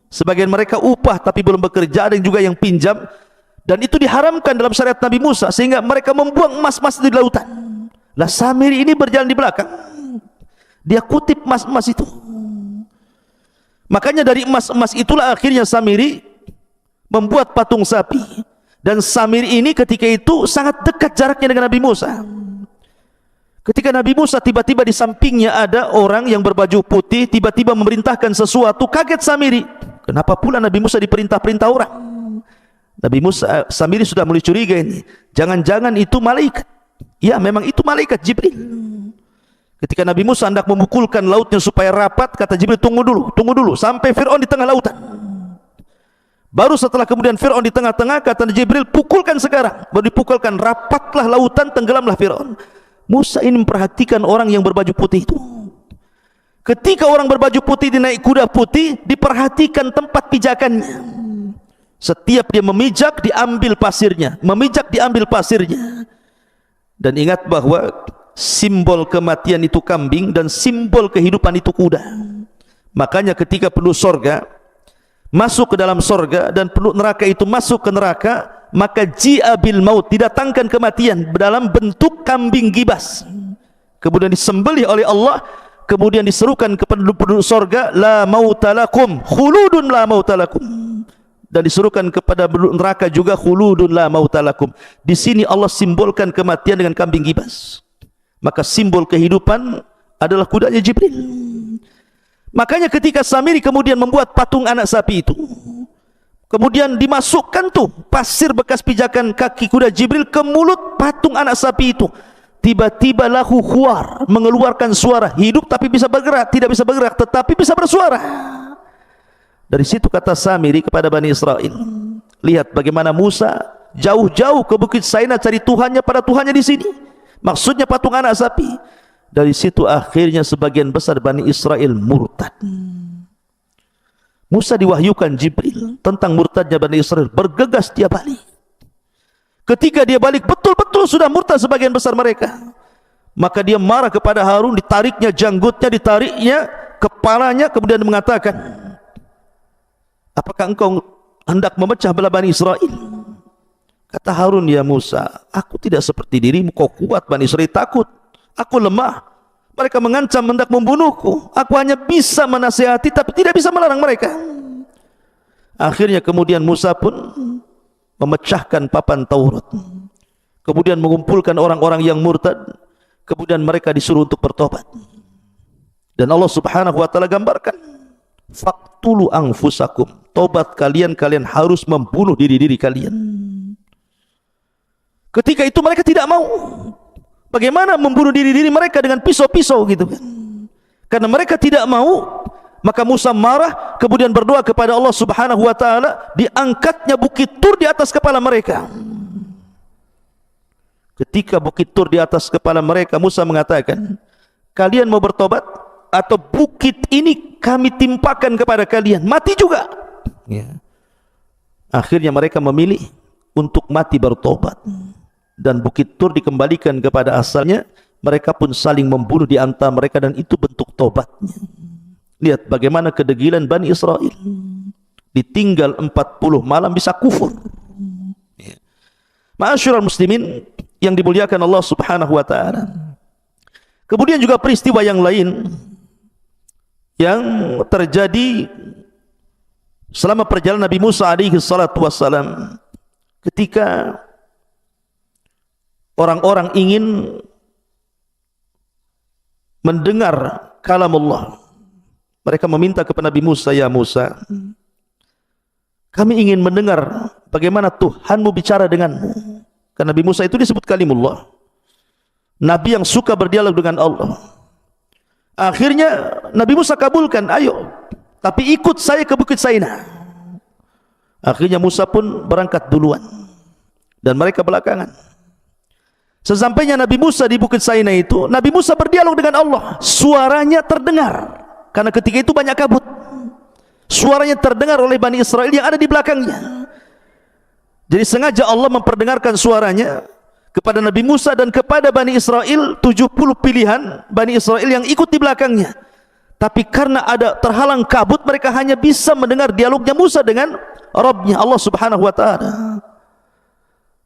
Sebagian mereka upah tapi belum bekerja, ada yang juga yang pinjam, dan itu diharamkan dalam syariat Nabi Musa, sehingga mereka membuang emas-emas di lautan. Lah Samiri ini berjalan di belakang, dia kutip emas-emas itu. Makanya dari emas-emas itulah akhirnya Samiri membuat patung sapi. Dan Samiri ini ketika itu sangat dekat jaraknya dengan Nabi Musa. Ketika Nabi Musa tiba-tiba di sampingnya ada orang yang berbaju putih, tiba-tiba memerintahkan sesuatu, kaget Samiri. Kenapa pula Nabi Musa diperintah-perintah orang? Nabi Musa, Samiri sudah mulai curiga ini. Jangan-jangan itu malaikat. Ya, memang itu malaikat Jibril. Ketika Nabi Musa hendak memukulkan lautnya supaya rapat, kata Jibril, tunggu dulu, sampai Fir'aun di tengah lautan. Baru setelah kemudian Fir'aun di tengah-tengah, kata Jibril, pukulkan sekarang. Baru dipukulkan, rapatlah lautan, tenggelamlah Fir'aun. Musa ini memperhatikan orang yang berbaju putih itu. Ketika orang berbaju putih dinaik kuda putih, diperhatikan tempat pijakannya. Setiap dia memijak, diambil pasirnya. Memijak, diambil pasirnya. Dan ingat bahwa simbol kematian itu kambing dan simbol kehidupan itu kuda. Makanya ketika penduduk sorga masuk ke dalam sorga dan penduduk neraka itu masuk ke neraka, maka ji'a bil maut, didatangkan kematian dalam bentuk kambing gibas, kemudian disembelih oleh Allah, kemudian diserukan kepada penduduk sorga, la mautalakum khuludun la mautalakum, dan diserukan kepada penduduk neraka juga, khuludun la mautalakum. Di sini Allah simbolkan kematian dengan kambing gibas. Maka simbol kehidupan adalah kudanya Jibril. Makanya ketika Samiri kemudian membuat patung anak sapi itu, kemudian dimasukkan tuh pasir bekas pijakan kaki kuda Jibril ke mulut patung anak sapi itu, tiba-tiba lahu khuar, mengeluarkan suara, hidup tapi bisa bergerak, tidak bisa bergerak tetapi bisa bersuara. Dari situ kata Samiri kepada Bani Israel, lihat bagaimana Musa jauh-jauh ke Bukit Saina cari Tuhannya, pada Tuhannya di sini, maksudnya patung anak sapi. Dari situ akhirnya sebagian besar Bani Israel murtad. Musa diwahyukan Jibril tentang murtadnya Bani Israel, bergegas dia balik. Ketika dia balik betul-betul sudah murtad sebagian besar mereka, maka dia marah kepada Harun, ditariknya janggutnya, ditariknya kepalanya, kemudian mengatakan, apakah engkau hendak memecah belah Bani Israel? Kata Harun, ya Musa, aku tidak seperti dirimu, kau kuat, Bani Israel takut, aku lemah, mereka mengancam hendak membunuhku, aku hanya bisa menasihati tapi tidak bisa melarang mereka. Akhirnya kemudian Musa pun memecahkan papan Taurat, kemudian mengumpulkan orang-orang yang murtad, kemudian mereka disuruh untuk bertobat. Dan Allah Subhanahu wa taala gambarkan, faqtulu anfusakum, tobat kalian harus membunuh diri-diri kalian. Ketika itu mereka tidak mau. Bagaimana membunuh diri-diri mereka dengan pisau-pisau gitu kan? Karena mereka tidak mau, maka Musa marah, kemudian berdoa kepada Allah Subhanahu wa taala, diangkatnya bukit Tur di atas kepala mereka. Ketika bukit Tur di atas kepala mereka, Musa mengatakan, kalian mau bertobat atau bukit ini kami timpakan kepada kalian, mati juga. Ya. Akhirnya mereka memilih untuk mati bertobat, dan bukit Tur dikembalikan kepada asalnya. Mereka pun saling membunuh di antara mereka, dan itu bentuk tobatnya. Lihat bagaimana kedegilan Bani Israel, ditinggal 40 malam bisa kufur. Ya. Ma'asyiral muslimin yang dimuliakan Allah Subhanahu wa taala. Kemudian juga peristiwa yang lain yang terjadi selama perjalanan Nabi Musa alaihi salatu wassalam, ketika orang-orang ingin mendengar kalam Allah, mereka meminta kepada Nabi Musa, ya Musa, kami ingin mendengar bagaimana Tuhanmu bicara denganmu. Karena Nabi Musa itu disebut kalimullah, Nabi yang suka berdialog dengan Allah. Akhirnya Nabi Musa kabulkan, ayo, tapi ikut saya ke Bukit Saina. Akhirnya Musa pun berangkat duluan, dan mereka belakangan. Sesampainya Nabi Musa di Bukit Saina itu, Nabi Musa berdialog dengan Allah. Suaranya terdengar, karena ketika itu banyak kabut. Suaranya terdengar oleh Bani Israel yang ada di belakangnya. Jadi sengaja Allah memperdengarkan suaranya kepada Nabi Musa dan kepada Bani Israel, 70 pilihan Bani Israel yang ikut di belakangnya. Tapi karena ada terhalang kabut, mereka hanya bisa mendengar dialognya Musa dengan Rabbnya, Allah Subhanahu wa ta'ala.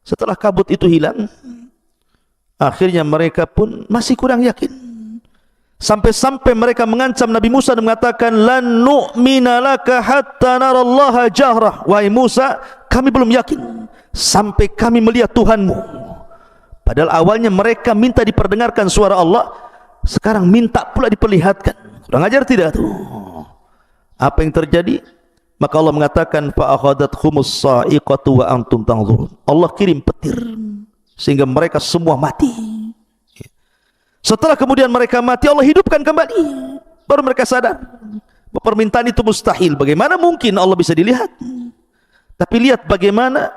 Setelah kabut itu hilang, akhirnya mereka pun masih kurang yakin. Sampai-sampai mereka mengancam Nabi Musa dan mengatakan, lan nu'mina laka hatta narallaha jahrah. Wahai Musa, kami belum yakin sampai kami melihat Tuhanmu. Padahal awalnya mereka minta diperdengarkan suara Allah, sekarang minta pula diperlihatkan. Kurang ajar tidak tuh? Apa yang terjadi? Maka Allah mengatakan, fa akhadathhumus sa'iqatu wa antum tanzurun. Allah kirim petir sehingga mereka semua mati. Setelah kemudian mereka mati, Allah hidupkan kembali. Baru mereka sadar permintaan itu mustahil. Bagaimana mungkin Allah bisa dilihat? Tapi lihat bagaimana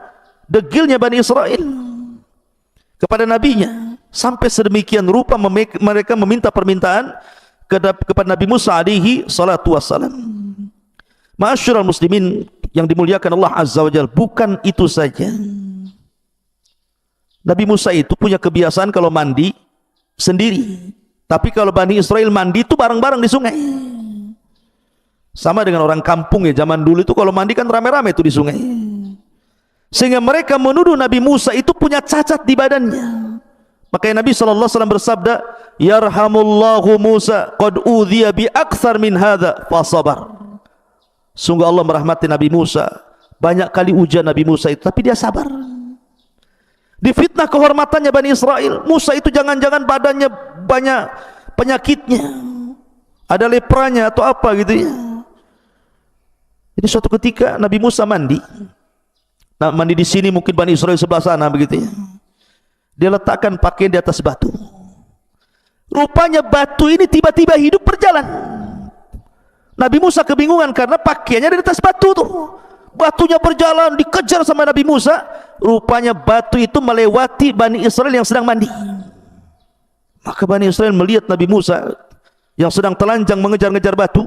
degilnya Bani Israel kepada nabinya, sampai sedemikian rupa mereka meminta permintaan kepada Nabi Musa alaihi salatu wassalam. Ma'asyiral muslimin yang dimuliakan Allah Azza wa Jalla, bukan itu saja. Nabi Musa itu punya kebiasaan kalau mandi sendiri, tapi kalau Bani Israel mandi itu bareng-bareng di sungai. Sama dengan orang kampung ya, zaman dulu itu kalau mandi kan rame-rame itu di sungai. Sehingga mereka menuduh Nabi Musa itu punya cacat di badannya. Makanya Nabi SAW bersabda, yarhamullahu Musa qad udhiya bi akthar min hadha fasabar. Sungguh Allah merahmati Nabi Musa, banyak kali ujian Nabi Musa itu, tapi dia sabar. Difitnah kehormatannya Bani Israel, Musa itu jangan-jangan badannya banyak penyakitnya, ada lepranya atau apa gitu ya. Jadi suatu ketika Nabi Musa mandi, nah, mandi di sini, mungkin Bani Israel sebelah sana begitu ya. Dia letakkan pakaian di atas batu. Rupanya batu ini tiba-tiba hidup berjalan. Nabi Musa kebingungan karena pakaiannya di atas batu tuh. Batunya berjalan, dikejar sama Nabi Musa. Rupanya batu itu melewati Bani Israel yang sedang mandi. Maka Bani Israel melihat Nabi Musa yang sedang telanjang mengejar-ngejar batu.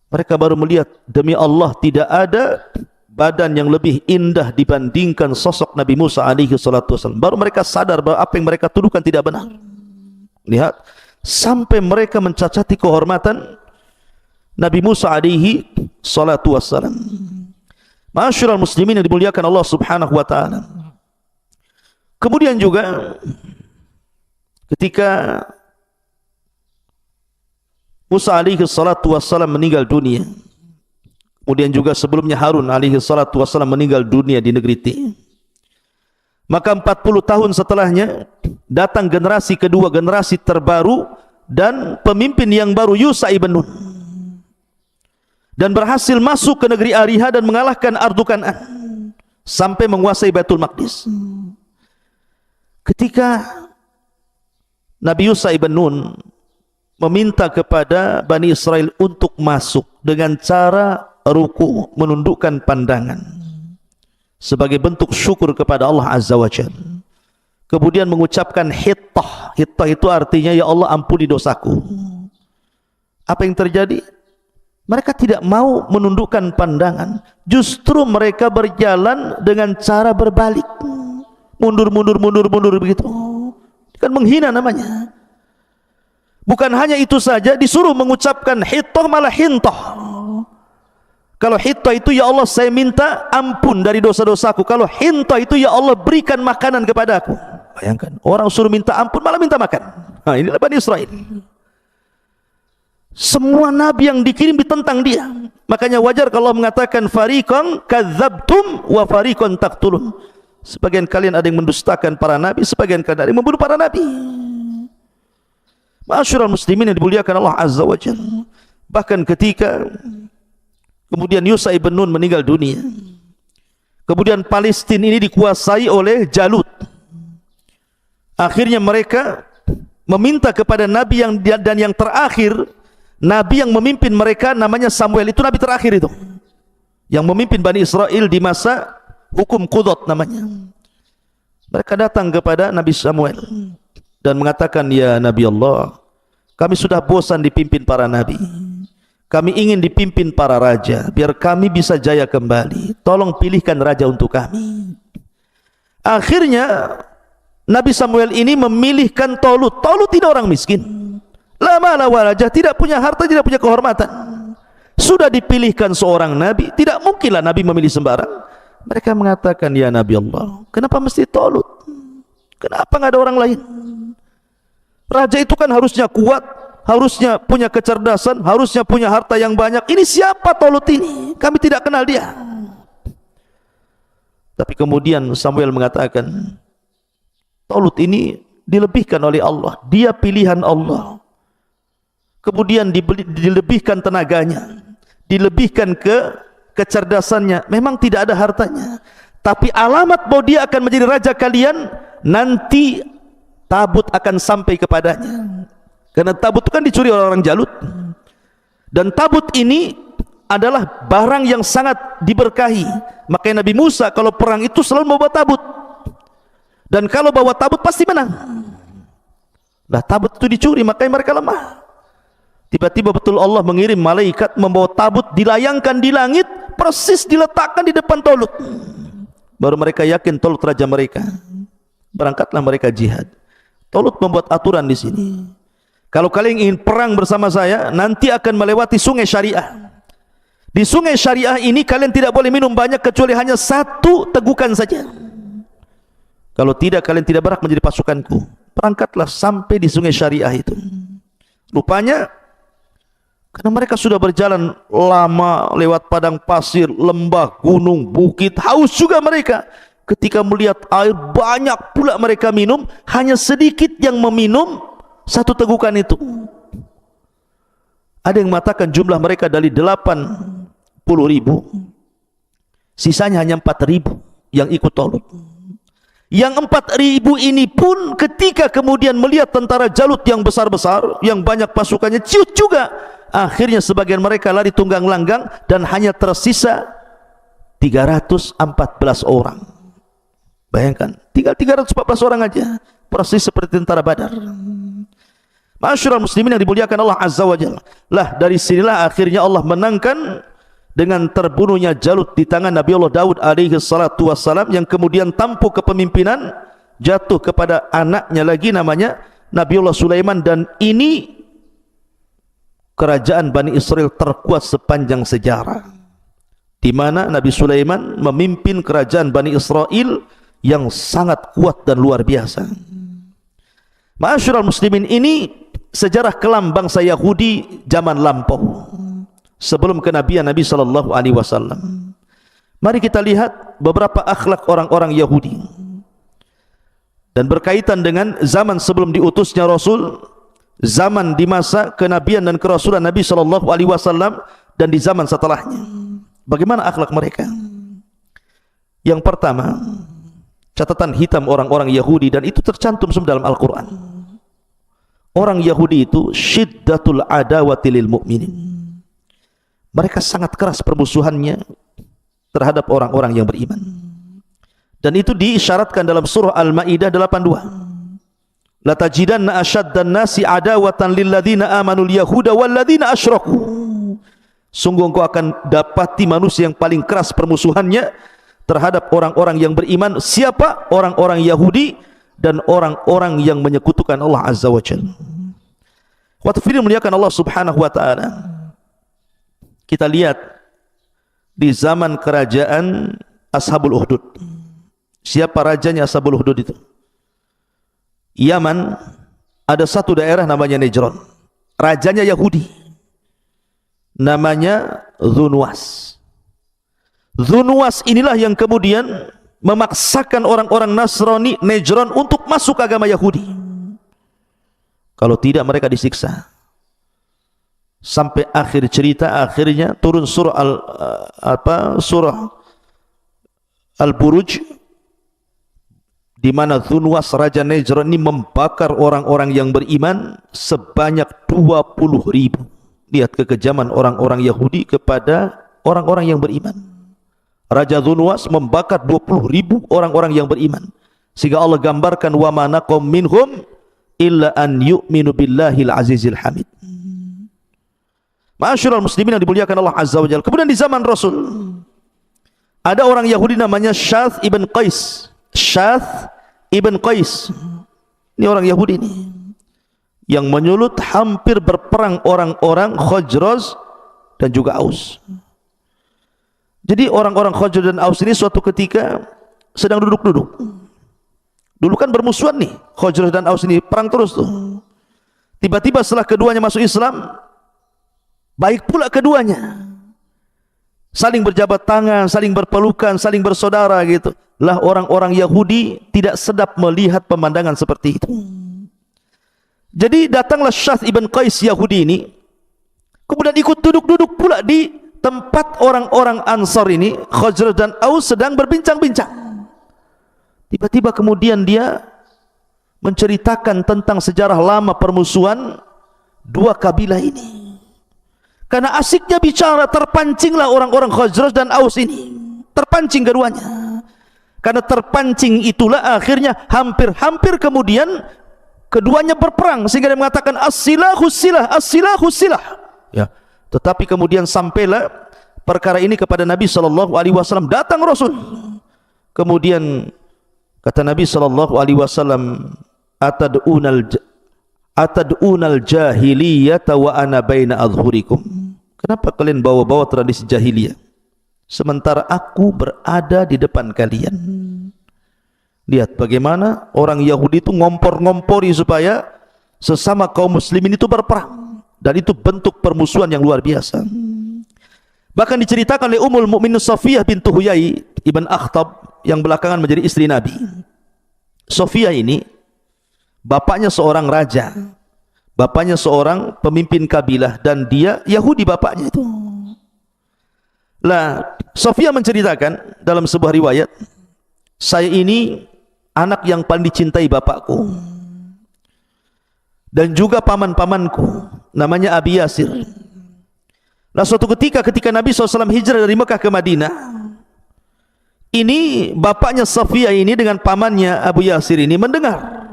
Mereka baru melihat, demi Allah tidak ada badan yang lebih indah dibandingkan sosok Nabi Musa alaihi salatu wasallam. Baru mereka sadar bahwa apa yang mereka tuduhkan tidak benar. Lihat, sampai mereka mencacati kehormatan Nabi Musa alaihi salatu wassalam. Ma'asyiral muslimin yang dimuliakan Allah Subhanahu wa taala. Kemudian juga ketika Musa alaihi salatu wassalam meninggal dunia, Kemudian juga sebelumnya Harun alaihi salatu wassalam meninggal dunia di negeri Ti. Maka 40 tahun setelahnya datang generasi kedua, generasi terbaru dan pemimpin yang baru, Yusha ibn Nun, dan berhasil masuk ke negeri Ariha dan mengalahkan Ardu Kan'an sampai menguasai Baitul Maqdis. Ketika Nabi Yusha ibn Nun meminta kepada Bani Israel untuk masuk dengan cara ruku, menundukkan pandangan sebagai bentuk syukur kepada Allah Azza wa Jalla, kemudian mengucapkan hittah. Hittah itu artinya, ya Allah ampuni dosaku. Apa yang terjadi? Mereka tidak mau menundukkan pandangan, justru mereka berjalan dengan cara berbalik, mundur begitu. Kan menghina namanya. Bukan hanya itu saja, disuruh mengucapkan hittah malah hintah. Kalau hittah itu, ya Allah saya minta ampun dari dosa-dosaku. Kalau hintah itu, ya Allah berikan makanan kepadaku. Bayangkan, orang suruh minta ampun malah minta makan. Nah, inilah Bani Israel. Semua nabi yang dikirim ditentang dia. Makanya wajar kalau Allah mengatakan fariqan kadzabtum wa fariqan taqtulun. Sebagian kalian ada yang mendustakan para nabi, sebagian kalian ada yang membunuh para nabi. Ma'asyiral muslimin yang dimuliakan Allah Azza wa Jalla. Bahkan ketika kemudian Yusha ibn Nun meninggal dunia, kemudian Palestina ini dikuasai oleh Jalut. Akhirnya mereka meminta kepada nabi yang terakhir, nabi yang memimpin mereka namanya Samuel. Itu nabi terakhir itu, yang memimpin Bani Israel di masa hukum Qudot namanya. Mereka datang kepada Nabi Samuel dan mengatakan, ya Nabi Allah, kami sudah bosan dipimpin para nabi. Kami ingin dipimpin para raja, biar kami bisa jaya kembali. Tolong pilihkan raja untuk kami. Akhirnya Nabi Samuel ini memilihkan Tolut. Tolut ini orang miskin, lama wajah, tidak punya harta, tidak punya kehormatan. Sudah dipilihkan seorang nabi, tidak mungkinlah nabi memilih sembarang. Mereka mengatakan, ya Nabi Allah, kenapa mesti Tolut? Kenapa nggak ada orang lain? Raja itu kan harusnya kuat, harusnya punya kecerdasan, harusnya punya harta yang banyak. Ini siapa Tolut ini? Kami tidak kenal dia. Tapi kemudian Samuel mengatakan, Tolut ini dilebihkan oleh Allah, dia pilihan Allah. Kemudian dilebihkan tenaganya, dilebihkan kecerdasannya. Memang tidak ada hartanya, tapi alamat bahwa dia akan menjadi raja kalian, nanti tabut akan sampai kepadanya. Karena tabut itu kan dicuri oleh orang Jalut, dan tabut ini adalah barang yang sangat diberkahi. Makanya Nabi Musa kalau perang itu selalu membawa tabut, dan kalau bawa tabut pasti menang. Nah, tabut itu dicuri, makanya mereka lemah. Tiba-tiba betul Allah mengirim malaikat membawa tabut, dilayangkan di langit, persis diletakkan di depan Tolut. Baru mereka yakin Tolut raja mereka. Berangkatlah mereka jihad. Tolut membuat aturan di sini. Kalau kalian ingin perang bersama saya, nanti akan melewati sungai syariah. Di sungai syariah ini kalian tidak boleh minum banyak kecuali hanya satu tegukan saja. Kalau tidak, kalian tidak berhak menjadi pasukanku. Berangkatlah sampai di sungai syariah itu. Rupanya karena mereka sudah berjalan lama lewat padang pasir, lembah, gunung, bukit, haus juga mereka. Ketika melihat air banyak pula mereka minum, hanya sedikit yang meminum satu tegukan itu. Ada yang mengatakan jumlah mereka dari 80.000, sisanya hanya 4.000 yang ikut Tolut. Yang 4.000 ini pun ketika kemudian melihat tentara Jalut yang besar-besar, yang banyak pasukannya, ciut juga. Akhirnya sebagian mereka lari tunggang langgang dan hanya tersisa 314 orang. Bayangkan, tinggal 314 orang aja, persis seperti tentara Badar. Ma'asyiral muslimin yang dimuliakan Allah Azza wa Jalla. Lah, dari sinilah akhirnya Allah menangkan dengan terbunuhnya Jalut di tangan Nabi Allah Daud alaihi salatu wassalam, yang kemudian tampuk kepemimpinan jatuh kepada anaknya lagi namanya Nabi Allah Sulaiman. Dan ini kerajaan Bani Israel terkuat sepanjang sejarah, di mana Nabi Sulaiman memimpin kerajaan Bani Israel yang sangat kuat dan luar biasa. Ma'asyiral muslimin, ini sejarah kelam bangsa Yahudi zaman lampau. sebelum kenabian Nabi sallallahu alaihi wasallam. Mari kita lihat beberapa akhlak orang-orang Yahudi. Dan berkaitan dengan zaman sebelum diutusnya Rasul, zaman di masa kenabian dan kerasulan Nabi sallallahu alaihi wasallam, dan di zaman setelahnya. Bagaimana akhlak mereka? Yang pertama, catatan hitam orang-orang Yahudi, dan itu tercantum semua dalam Al-Quran. Orang Yahudi itu syiddatul adawati lil mu'minin. Mereka sangat keras permusuhannya terhadap orang-orang yang beriman. Dan itu diisyaratkan dalam surah Al-Maidah 82. La tajidanna asyaddan nasi adawatan lil ladzina amanul yahuda wal ladzina asyraku. Sungguh engkau akan dapati manusia yang paling keras permusuhannya terhadap orang-orang yang beriman. Siapa? Orang-orang Yahudi dan orang-orang yang menyekutukan Allah Azza wa Jalla. Waktu firman muliakan Allah Subhanahu wa taala, kita lihat di zaman kerajaan Ashabul Ukhdud. Siapa rajanya Ashabul Ukhdud itu? Yaman, ada satu daerah namanya Najran. Rajanya Yahudi, namanya Dzunwas. Dzunwas inilah yang kemudian memaksakan orang-orang Nasrani Najran untuk masuk agama Yahudi. Kalau tidak mereka disiksa. Sampai akhir cerita, akhirnya turun surah Al-Buruj, di mana Dzunwas raja Najran ini membakar orang-orang yang beriman sebanyak 20.000. Lihat kekejaman orang-orang Yahudi kepada orang-orang yang beriman. Raja Dzunwas membakar 20.000 orang-orang yang beriman, sehingga Allah gambarkan wa ma naqam minhum illa an yu'minu billahil azizil hamid. Ma'asyiral muslimin yang dimuliakan Allah Azza wa Jalla. Kemudian di zaman Rasul ada orang Yahudi namanya Syath ibn Qais. Syath ibn Qais ini orang Yahudi ini yang menyulut hampir berperang orang-orang Khazraj dan juga Aus. Jadi orang-orang Khazraj dan Aus ini suatu ketika sedang duduk-duduk. Dulu kan bermusuhan nih, Khazraj dan Aus ini perang terus tuh. Tiba-tiba setelah keduanya masuk Islam, baik pula keduanya, saling berjabat tangan, saling berpelukan, saling bersaudara gitu. Lah orang-orang Yahudi tidak sedap melihat pemandangan seperti itu. Jadi datanglah Syath ibn Qais Yahudi ini, kemudian ikut duduk-duduk pula di tempat orang-orang Ansar ini, Khazraj dan Aus sedang berbincang-bincang. Tiba-tiba kemudian dia menceritakan tentang sejarah lama permusuhan dua kabilah ini. Karena asiknya bicara, terpancinglah orang-orang Khazraj dan Aus ini. Terpancing keduanya. Karena terpancing itulah akhirnya hampir-hampir kemudian keduanya berperang, sehingga dia mengatakan as-silahu silah, as-silahu silah. Ya. Tetapi kemudian sampailah perkara ini kepada Nabi sallallahu alaihi wasallam. Datang Rasul. Kemudian kata Nabi sallallahu alaihi wasallam, atad'unal jahiliyata wa ana baina adhhurikum. Kenapa kalian bawa-bawa tradisi jahiliyah sementara aku berada di depan kalian? Lihat bagaimana orang Yahudi itu ngompor-ngompori supaya sesama kaum muslimin itu berperang, dan itu bentuk permusuhan yang luar biasa. Bahkan diceritakan oleh Ummul Mukminin Safiyah bintu Huyai ibn Akhtab yang belakangan menjadi istri Nabi. Safiyah ini bapaknya seorang raja, bapaknya seorang pemimpin kabilah, dan dia Yahudi bapaknya itu. Lah Safiyah menceritakan dalam sebuah riwayat, saya ini anak yang paling dicintai bapakku dan juga paman-pamanku, namanya Abi Yasir. Nah suatu ketika Nabi SAW hijrah dari Mekah ke Madinah, ini bapaknya Safiyah ini dengan pamannya Abu Yasir ini mendengar,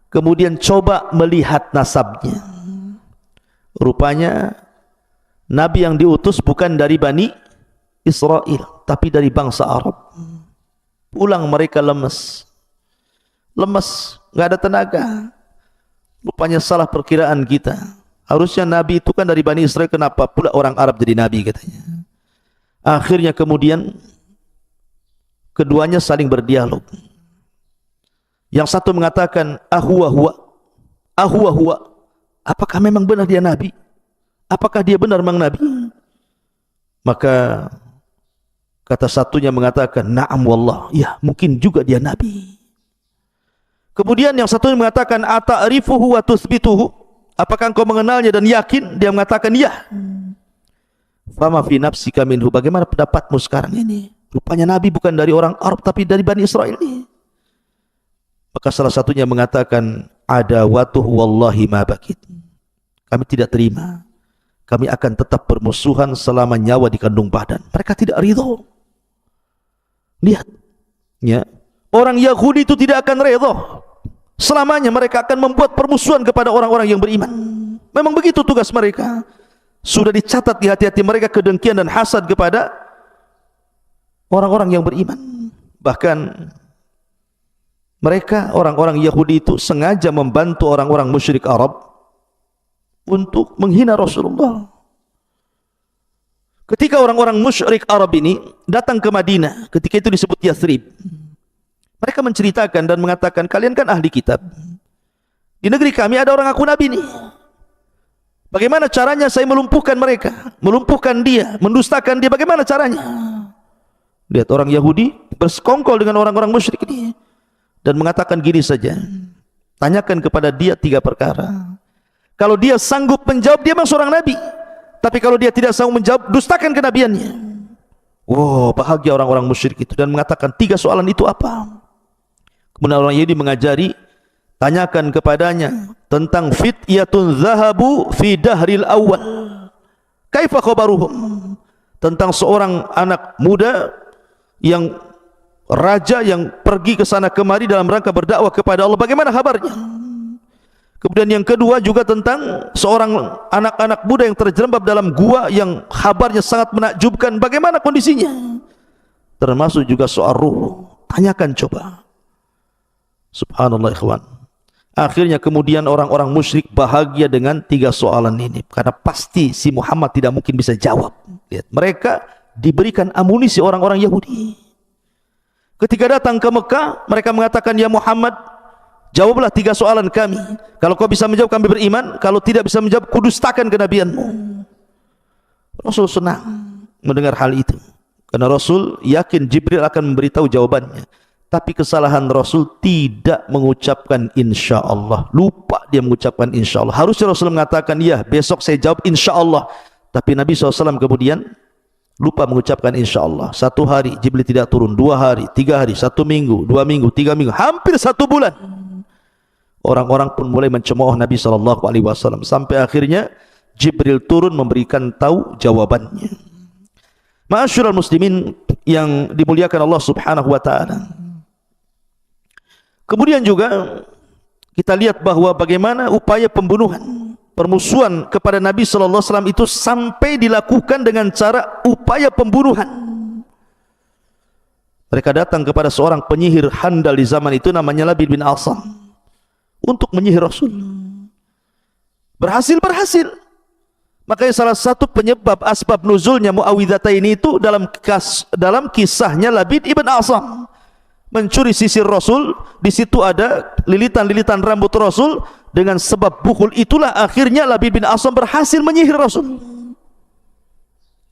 kemudian coba melihat nasabnya. Rupanya Nabi yang diutus bukan dari Bani Israel, tapi dari bangsa Arab. Pulang mereka lemes, nggak ada tenaga. Rupanya salah perkiraan kita. Harusnya Nabi itu kan dari Bani Israel, kenapa pula orang Arab jadi Nabi katanya. Akhirnya kemudian keduanya saling berdialog. Yang satu mengatakan ahuwa, apakah memang benar dia Nabi? Apakah dia benar memang Nabi? Maka kata satunya mengatakan, "Na'am wallah." Ya, mungkin juga dia nabi. Kemudian yang satunya mengatakan, "Ata'rifuhu wa tuthbituhu?" Apakah engkau mengenalnya dan yakin? Dia mengatakan, "Ya." "Fama fi nafsika minhu?" Bagaimana pendapatmu sekarang ini? Rupanya nabi bukan dari orang Arab tapi dari Bani Israel ini. Maka salah satunya mengatakan, "Adawatuh wallahi ma bakit." Kami tidak terima. Kami akan tetap bermusuhan selama nyawa di kandung badan. Mereka tidak ridho. Lihat, ya, orang Yahudi itu tidak akan ridho. Selamanya mereka akan membuat permusuhan kepada orang-orang yang beriman. Memang begitu tugas mereka. Sudah dicatat di hati-hati mereka kedengkian dan hasad kepada orang-orang yang beriman. Bahkan mereka, orang-orang Yahudi itu sengaja membantu orang-orang musyrik Arab untuk menghina Rasulullah. Ketika orang-orang musyrik Arab ini datang ke Madinah, ketika itu disebut Yathrib, mereka menceritakan dan mengatakan, "Kalian kan ahli kitab. Di negeri kami ada orang aku nabi nih. Bagaimana caranya saya melumpuhkan mereka, melumpuhkan dia, mendustakan dia? Bagaimana caranya?" Lihat, orang Yahudi bersekongkol dengan orang-orang musyrik ini dan mengatakan gini saja, tanyakan kepada dia 3 perkara. Kalau dia sanggup menjawab, dia memang seorang nabi. Tapi kalau dia tidak sanggup menjawab, dustakan kenabiannya. Wow, bahagia orang-orang musyrik itu dan mengatakan 3 soalan itu apa? Kemudian orang Yahudi mengajari, tanyakan kepadanya tentang fityatun zahabu fi dahril awal. Kaifa khabaruhum? Tentang seorang anak muda yang raja yang pergi ke sana kemari dalam rangka berdakwah kepada Allah. Bagaimana kabarnya? Kemudian yang kedua juga tentang seorang anak-anak muda yang terjerembab dalam gua yang kabarnya sangat menakjubkan. Bagaimana kondisinya? Termasuk juga soal ruh. Tanyakan coba. Subhanallah ikhwan. Akhirnya kemudian orang-orang musyrik bahagia dengan 3 soalan ini. Karena pasti si Muhammad tidak mungkin bisa jawab. Lihat, mereka diberikan amunisi orang-orang Yahudi. Ketika datang ke Mekah, mereka mengatakan, "Ya Muhammad, jawablah 3 soalan kami. Kalau kau bisa menjawab, kami beriman. Kalau tidak bisa menjawab, kudustakan kenabianmu." Rasul senang mendengar hal itu, karena Rasul yakin Jibril akan memberitahu jawabannya. Tapi kesalahan Rasul tidak mengucapkan insya Allah. Lupa dia mengucapkan insya Allah. Harusnya Rasul mengatakan, "Ya, besok saya jawab insya Allah." Tapi Nabi SAW kemudian lupa mengucapkan insya Allah. 1 hari Jibril tidak turun, 2 hari, 3 hari, 1 minggu, 2 minggu, 3 minggu, hampir 1 bulan. Orang-orang pun mulai mencemooh Nabi SAW sampai akhirnya Jibril turun memberikan tahu jawabannya. Ma'asyiral muslimin yang dimuliakan Allah Subhanahu wa taala. Kemudian juga kita lihat bahwa bagaimana upaya pembunuhan, permusuhan kepada Nabi SAW itu sampai dilakukan dengan cara upaya pembunuhan. Mereka datang kepada seorang penyihir handal di zaman itu, namanya Labid bin Asam, untuk menyihir Rasul. Berhasil. Makanya salah satu penyebab asbab nuzulnya Muawwidhataini itu dalam kisahnya Labid ibn Asam mencuri sisir Rasul. Di situ ada lilitan-lilitan rambut Rasul. Dengan sebab bukhul itulah akhirnya Labid bin Asam berhasil menyihir Rasul.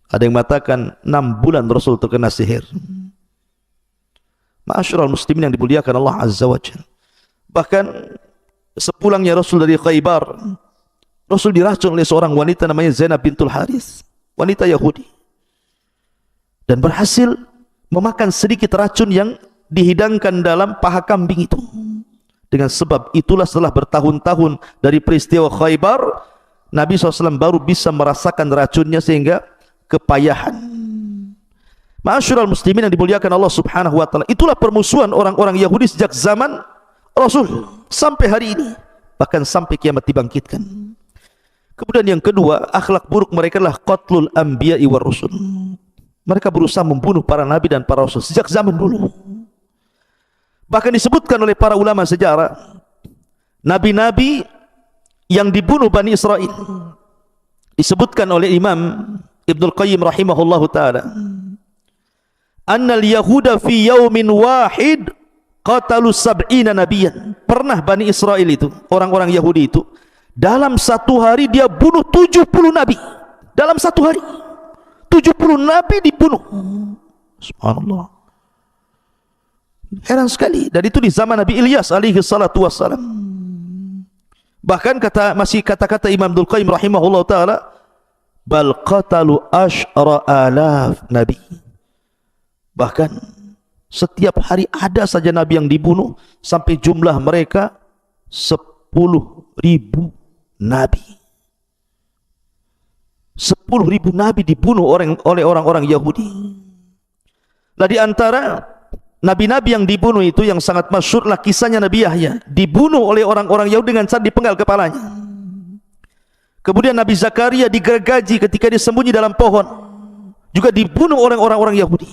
Ada yang mengatakan 6 bulan Rasul terkena sihir. Ma'asyiral muslimin yang dimuliakan Allah Azza wa Jalla. Bahkan sepulangnya Rasul dari Khaybar, Rasul diracun oleh seorang wanita namanya Zainab bintul Haris, wanita Yahudi, dan berhasil memakan sedikit racun yang dihidangkan dalam paha kambing itu. Dengan sebab itulah setelah bertahun-tahun dari peristiwa Khaybar, Nabi SAW baru bisa merasakan racunnya sehingga kepayahan. Ma'asyiral muslimin yang dimuliakan Allah Subhanahu wa taala, itulah permusuhan orang-orang Yahudi sejak zaman Rasul sampai hari ini, bahkan sampai kiamat dibangkitkan. Kemudian yang kedua, akhlak buruk mereka adalah qatlul anbiya'i war rusul. Mereka berusaha membunuh para nabi dan para rasul sejak zaman dulu. Bahkan disebutkan oleh para ulama sejarah, nabi-nabi yang dibunuh Bani Israel, disebutkan oleh Imam Ibnul Qayyim rahimahullahu ta'ala, annal yahuda fi yaumin wahid qatalu sab'ina nabiyan. Pernah Bani Israel itu, orang-orang Yahudi itu, dalam 1 hari dia bunuh 70 nabi. Dalam 1 hari 70 nabi dibunuh. Subhanallah. Heran sekali. Dan itu di zaman Nabi Ilyas alaihi salatu wassalam. Bahkan masih kata-kata Imam Abdul Qayyim rahimahullah ta'ala, bal qatalu asyara alaf nabi. Bahkan setiap hari ada saja nabi yang dibunuh, sampai jumlah mereka 10.000 nabi. 10.000 nabi dibunuh oleh orang-orang Yahudi. Nah, di antara nabi-nabi yang dibunuh itu yang sangat masyhurlah kisahnya Nabi Yahya, dibunuh oleh orang-orang Yahudi dengan cara dipenggal kepalanya. Kemudian Nabi Zakaria digergaji ketika dia sembunyi dalam pohon, juga dibunuh oleh orang-orang Yahudi.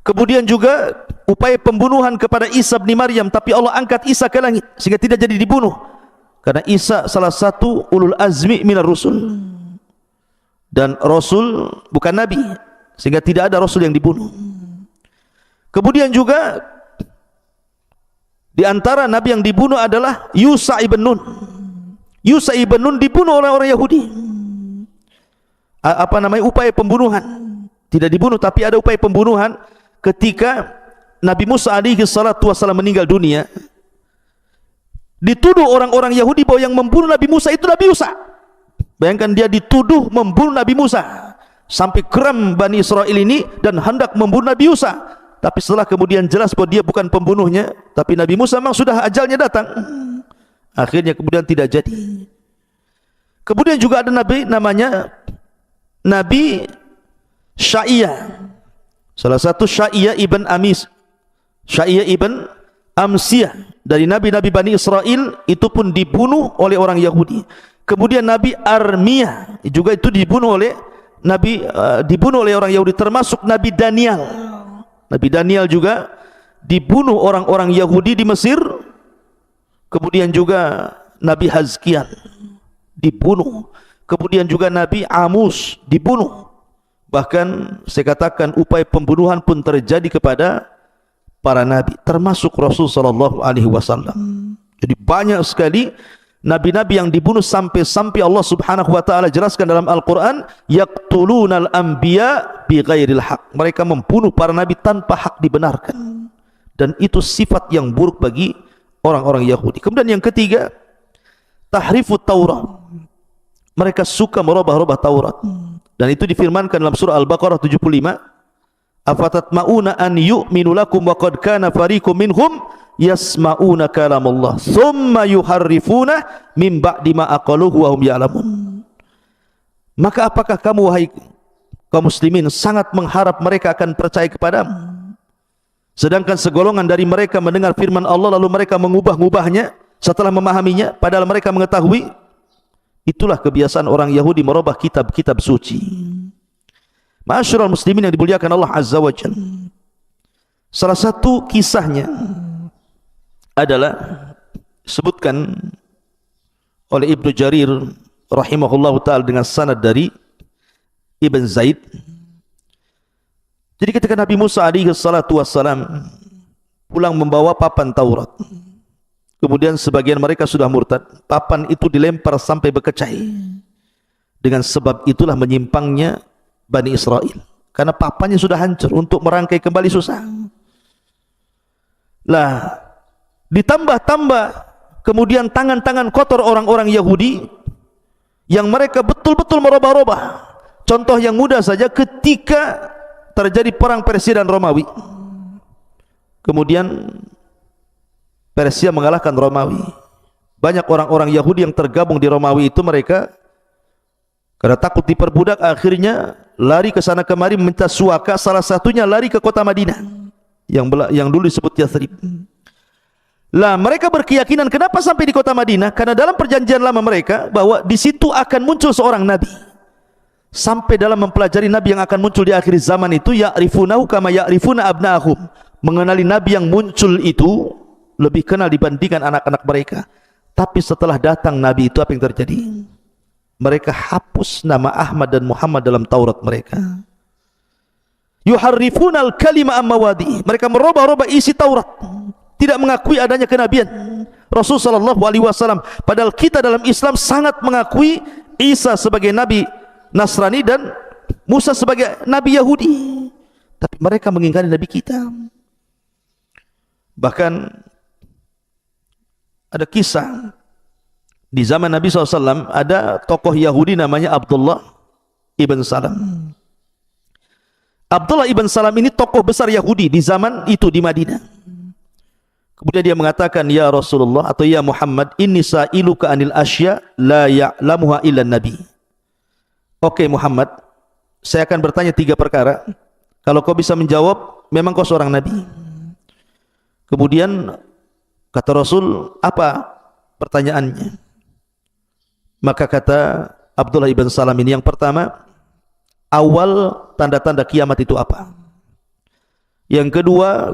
Kemudian juga upaya pembunuhan kepada Isa bin Maryam, tapi Allah angkat Isa ke langit sehingga tidak jadi dibunuh, karena Isa salah satu ulul azmi minar rusul, dan Rasul bukan Nabi, sehingga tidak ada Rasul yang dibunuh. Kemudian juga di antara Nabi yang dibunuh adalah Yusa ibn Nun. Yusa ibn Nun dibunuh oleh orang Yahudi. Upaya pembunuhan. Tidak dibunuh, tapi ada upaya pembunuhan ketika Nabi Musa alaihi salatu wassalam meninggal dunia. Dituduh orang-orang Yahudi bahwa yang membunuh Nabi Musa itu Nabi Yusa. Bayangkan, dia dituduh membunuh Nabi Musa. Sampai geram Bani Israel ini dan hendak membunuh Nabi Musa. Tapi setelah kemudian jelas bahwa dia bukan pembunuhnya, tapi Nabi Musa memang sudah ajalnya datang, akhirnya kemudian tidak jadi. Kemudian juga ada nabi namanya Nabi Sya'iyah, salah satu Sya'iyah ibn Amis, Sya'iyah ibn Amsiyah, dari nabi-nabi Bani Israel, itu pun dibunuh oleh orang Yahudi. Kemudian Nabi Armiyah juga itu dibunuh oleh orang Yahudi, termasuk Nabi Daniel. Nabi Daniel juga dibunuh orang-orang Yahudi di Mesir. Kemudian juga Nabi Hazkiel dibunuh. Kemudian juga Nabi Amus dibunuh. Bahkan saya katakan upaya pembunuhan pun terjadi kepada para nabi, termasuk Rasul sallallahu alaihi wasallam. Jadi banyak sekali nabi-nabi yang dibunuh, sampai Allah Subhanahu wa taala jelaskan dalam Al-Qur'an, yaqtulunal anbiya bighairil haq. Mereka membunuh para nabi tanpa hak dibenarkan. Dan itu sifat yang buruk bagi orang-orang Yahudi. Kemudian yang ketiga, tahrifut Taurat. Mereka suka merubah-rubah Taurat. Dan itu difirmankan dalam surah Al-Baqarah 75, afatatma'una an yu'minu lakum wa qad kana fariqum minhum yasma'una kalamullah thumma yuharrifuna min ba'di ma aqaluhu wa hum ya'lamun. Maka apakah kamu wahai kaum muslimin sangat mengharap mereka akan percaya kepadamu, sedangkan segolongan dari mereka mendengar firman Allah lalu mereka mengubah-ubahnya setelah memahaminya, padahal mereka mengetahui? Itulah kebiasaan orang Yahudi merubah kitab-kitab suci. Ma'asyiral muslimin yang dimuliakan Allah Azza wa Jalla, salah satu kisahnya adalah sebutkan oleh Ibnu Jarir rahimahullahu ta'ala dengan sanad dari Ibn Zaid. Jadi ketika Nabi Musa alaihi salatu wassalam pulang membawa papan Taurat, kemudian sebagian mereka sudah murtad, papan itu dilempar sampai berkecai. Dengan sebab itulah menyimpangnya Bani Israel, karena papannya sudah hancur, untuk merangkai kembali susah. Lah, ditambah-tambah kemudian tangan-tangan kotor orang-orang Yahudi yang mereka betul-betul merubah-rubah. Contoh yang mudah saja, ketika terjadi perang Persia dan Romawi, kemudian Persia mengalahkan Romawi. Banyak orang-orang Yahudi yang tergabung di Romawi itu, mereka karena takut diperbudak akhirnya lari ke sana kemari meminta suaka. Salah satunya lari ke kota Madinah yang dulu disebut Yathrib. Lah, mereka berkeyakinan kenapa sampai di kota Madinah? Karena dalam perjanjian lama mereka bahwa di situ akan muncul seorang nabi. Sampai dalam mempelajari nabi yang akan muncul di akhir zaman itu, ya'rifunahu kama ya'rifuna abna'ahum. Mengenali nabi yang muncul itu lebih kenal dibandingkan anak-anak mereka. Tapi setelah datang nabi itu, apa yang terjadi? Mereka hapus nama Ahmad dan Muhammad dalam Taurat mereka. Yuharrifunal kalima ammawadi. Mereka merubah-rubah isi Taurat, tidak mengakui adanya kenabian Rasul sallallahu alaihi wasallam. Padahal kita dalam Islam sangat mengakui Isa sebagai nabi Nasrani dan Musa sebagai nabi Yahudi, tapi mereka mengingkari nabi kita. Bahkan ada kisah di zaman Nabi SAW, ada tokoh Yahudi namanya Abdullah ibn Salam. Abdullah ibn Salam ini tokoh besar Yahudi di zaman itu di Madinah. Kemudian dia mengatakan, ya Rasulullah atau ya Muhammad, inni sa'iluka anil asya la ya'lamuha illa nabi. Oke Muhammad, saya akan bertanya 3 perkara. Kalau kau bisa menjawab, memang kau seorang nabi. Kemudian kata Rasul, apa pertanyaannya? Maka kata Abdullah ibn Salam ini, yang pertama, awal tanda-tanda kiamat itu apa? Yang kedua,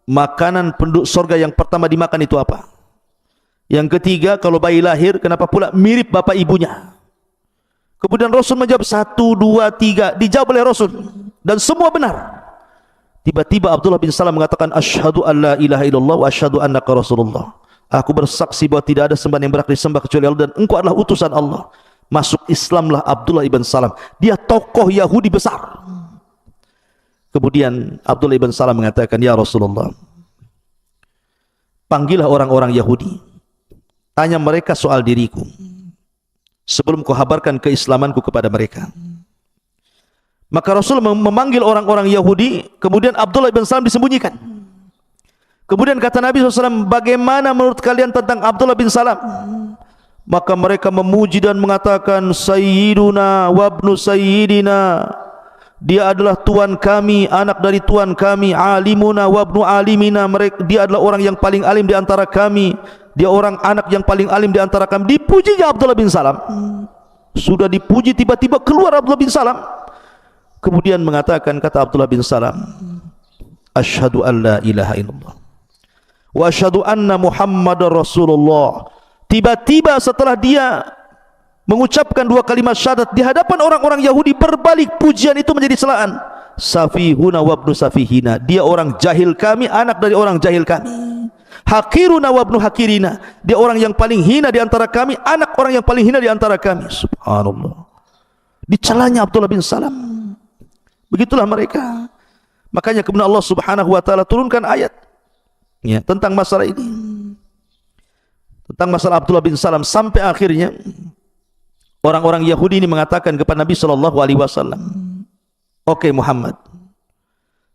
makanan penduduk surga yang pertama dimakan itu apa? Yang ketiga, kalau bayi lahir, kenapa pula mirip bapak ibunya? Kemudian Rasul menjawab 1, 2, 3, dijawab oleh Rasul dan semua benar. Tiba-tiba Abdullah bin Salam mengatakan, asyhadu an la ilaha illallah wa asyhadu annaka Rasulullah. Aku bersaksi bahwa tidak ada sembahan yang berhak disembah kecuali Allah dan engkau adalah utusan Allah. Masuk Islamlah Abdullah ibn Salam. Dia tokoh Yahudi besar. Kemudian Abdullah ibn Salam mengatakan, ya Rasulullah, panggillah orang-orang Yahudi, tanya mereka soal diriku sebelum kau habarkan keislamanku kepada mereka. Maka Rasul memanggil orang-orang Yahudi, kemudian Abdullah ibn Salam disembunyikan. Kemudian kata Nabi SAW, bagaimana menurut kalian tentang Abdullah bin Salam? Maka mereka memuji dan mengatakan, Sayyiduna wabnu Sayyidina, dia adalah tuan kami, anak dari tuan kami. Alimuna wabnu alimina, dia adalah orang yang paling alim di antara kami. Dia orang anak yang paling alim di antara kami. Dipujinya Abdullah bin Salam. Sudah dipuji, tiba-tiba keluar Abdullah bin Salam. Kemudian mengatakan, kata Abdullah bin Salam, asyhadu an la ilaha illallah wa asyhadu anna Muhammadar Rasulullah. Tiba-tiba setelah dia mengucapkan 2 kalimat syahadat di hadapan orang-orang Yahudi, berbalik pujian itu menjadi celaan. Safihuna wabnu safihina, dia orang jahil kami, anak dari orang jahil kami. Hakiruna wabnu hakirina, dia orang yang paling hina di antara kami, anak orang yang paling hina di antara kami. Subhanallah, dicelanya Abdullah bin Salam. Begitulah mereka. Makanya kemudian Allah Subhanahu wa taala turunkan ayat ya, tentang masalah ini, tentang masalah Abdullah bin Salam, sampai akhirnya orang-orang Yahudi ini mengatakan kepada Nabi sallallahu alaihi wasallam, "Oke Muhammad,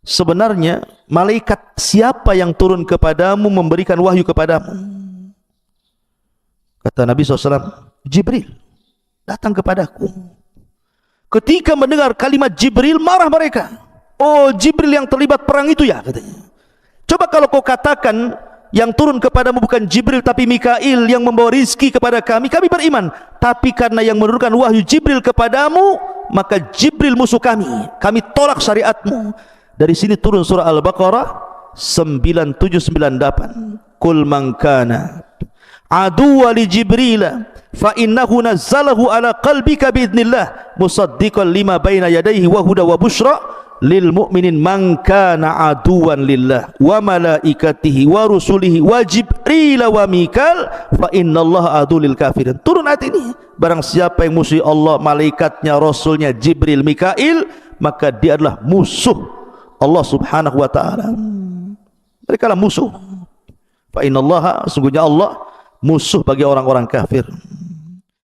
sebenarnya malaikat siapa yang turun kepadamu memberikan wahyu kepadamu?" Kata Nabi SAW, "Jibril datang kepadaku." Ketika mendengar kalimat Jibril, marah mereka. "Oh, Jibril yang terlibat perang itu ya?" katanya. "Coba kalau kau katakan yang turun kepadamu bukan Jibril tapi Mikail yang membawa rizki kepada kami, kami beriman. Tapi karena yang menurunkan wahyu Jibril kepadamu, maka Jibril musuh kami. Kami tolak syariatmu." Dari sini turun surah Al-Baqarah 9798. "Qul man kana aduwwa li Jibril fa innahu nazzalahu ala qalbika biidznillah musaddiqan lima baina yadayhi wa huda wa busyra lil mu'minin man kana aduwan lillah wa malaikatihi wa rusulihi wa Jibril wa Mikal fa innallaha adu lil kafirin." Turun ayat ini, barang siapa yang musuhi Allah, malaikatnya, rasulnya, Jibril, Mikail, maka dia adalah musuh Allah Subhanahu wa taala. Mereka lah musuh. Fa innallaha, sungguhnya Allah musuh bagi orang-orang kafir.